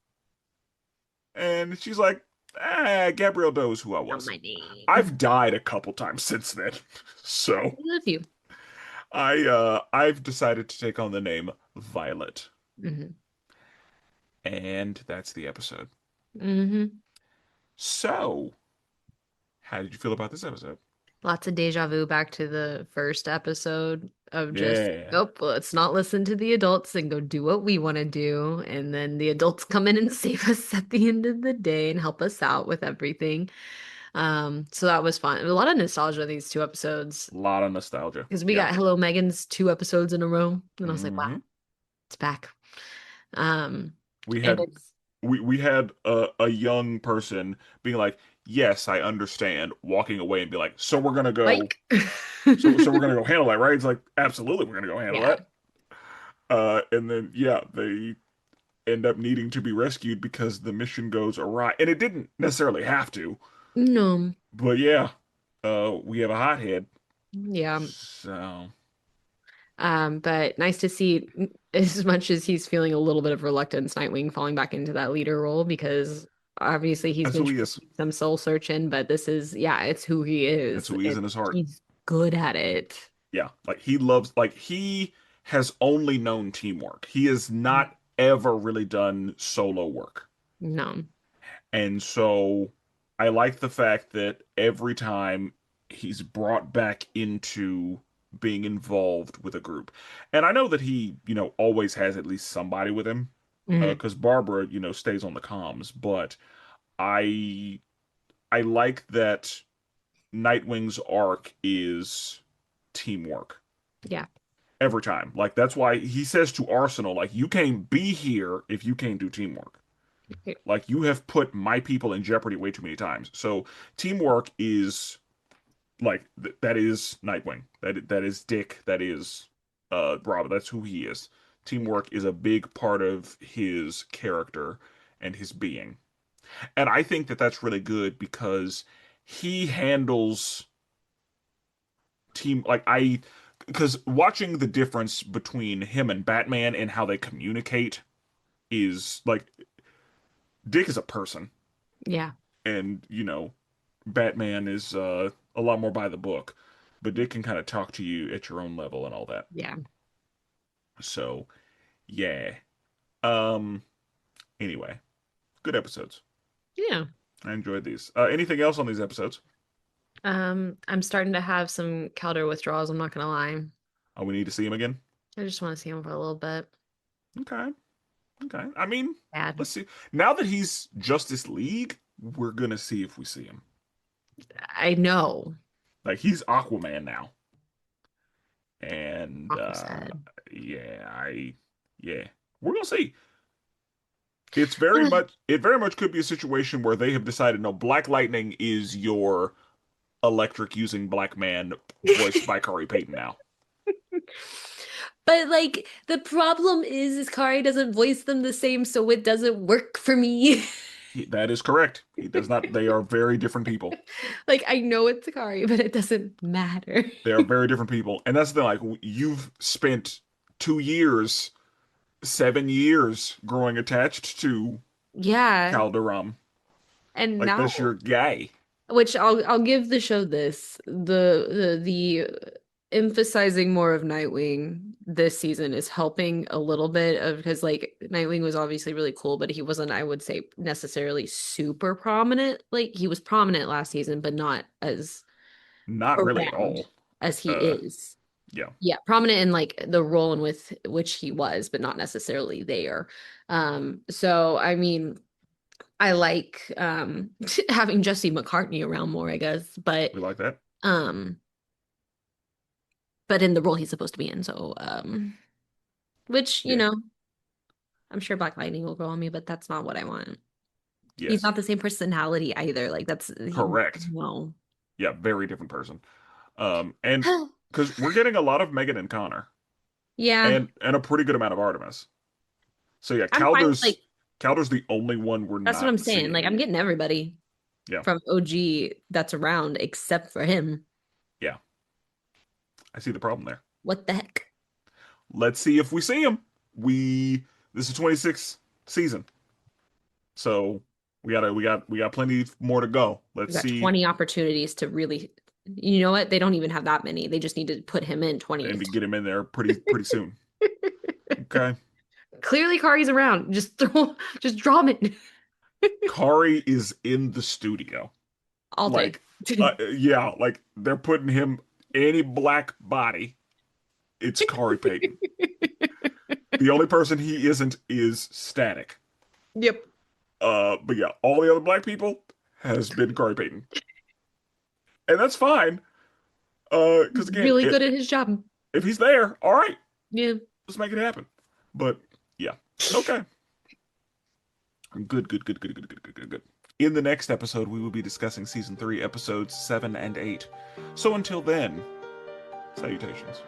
And she's like, Gabrielle Doe is who I Not was. my name. I've died a couple times since then. So I love you. I've decided to take on the name Violet. Hmm. And that's the episode. Hmm. So, how did you feel about this episode? Lots of deja vu back to the first episode of just, Yeah. nope, let's not listen to the adults and go do what we want to do. And then the adults come in and save us at the end of the day and help us out with everything. So that was fun. A lot of nostalgia in these two episodes A lot of nostalgia. because we Yeah. got Hello Megan's two episodes in a row. And I was like, wow, hmm it's back. Um, We and had it's we had a young person being like, "Yes, I understand," walking away and be like, "So we're gonna go like, so we're gonna go handle that, right?" It's like, "Absolutely, we're gonna go handle yeah, that." And then yeah, they end up needing to be rescued because the mission goes awry, and it didn't necessarily have to, no, but yeah, we have a hothead, yeah. so But nice to see as much as he's feeling a little bit of reluctance, Nightwing falling back into that leader role because obviously he's that's been who he trying is. to do some soul searching, but this is, yeah, it's who he That's is who he is and in his heart. he's good at it. Yeah, he has only known teamwork. He has not ever really done solo work. No. And so I like the fact that every time he's brought back into being involved with a group. And I know that he, always has at least somebody with him, Mhm. because Barbara, stays on the comms. But I I like that Nightwing's arc is teamwork Yeah. every time. Like that's why he says to Arsenal, like, you can't be here if you can't do teamwork. Like you have put my people in jeopardy way too many times. So teamwork is like that is Nightwing. That is Dick. That is Robin. That's who he is. Teamwork is a big part of his character and his being. And I think that that's really good because he handles team like I because watching the difference between him and Batman and how they communicate is like Dick is a person Yeah. and Batman is a lot more by the book, but Dick can kind of talk to you at your own level and all that. Yeah. So yeah. Um. Anyway, good episodes. Yeah. I enjoyed these. Anything else on these episodes? I'm starting to have some Calder withdrawals, I'm not gonna lie. Oh, we need to see him again. I just want to see him for a little bit. Okay. Okay. I mean, Bad. let's see. Now that he's Justice League, we're gonna see if we see him. I know. Like he's Aquaman now, and Aqua said. yeah, yeah, we're gonna see. It very much could be a situation where they have decided no, Black Lightning is your electric using black man voiced by Corey Payton now. But like the problem is Kari doesn't voice them the same, so it doesn't work for me. That is correct. He does not. They are very different people. Like I know it's Kari, but it doesn't matter. They are very different people, and that's the thing. Like you've spent 2 years, 7 years growing attached to Yeah. Calderon. And Like now that's your guy. which I'll give the show this. The emphasizing more of Nightwing this season is helping a little bit of because like Nightwing was obviously really cool, but he wasn't, I would say, necessarily super prominent. Like he was prominent last season, but not as Not really at around all. as he Uh, is. yeah. Yeah, prominent in like the role in with which he was, but not necessarily there. So I mean I like having Jesse McCartney around more, I guess. But We like that. um but in the role he's supposed to be in. So, which, Yeah. I'm sure Black Lightning will grow on me, but that's not what I want. He's Yes. not the same personality either. Like Correct. no. Yeah, very different person. And because we're getting a lot of Megan and Connor, Yeah, and a pretty good amount of Artemis. So yeah, I'm fine with Calder's the only one we're that's what I'm not saying. Like seeing. I'm getting everybody Yeah, from OG that's around except for him. yeah, I see the problem there. What the heck? Let's see if we see him. We This is 26th season, so we got plenty more to go. We Let's got see 20 opportunities to really, you know what? They don't even have that many. They just need to put him in 20th. and get him in there pretty soon. Okay, Clearly Kari's around. Just draw him in. Kari is in the studio. All day. Like, yeah, like they're putting him any black body. It's Kari Payton. The only person he isn't is Static. Yep. But yeah, all the other black people has been Kari Payton, and that's fine. Because again, Really good at his job. if he's there, all right, Yeah. let's make it happen. But yeah, okay, good. In the next episode, we will be discussing season 3, episodes 7 and 8. So until then, salutations.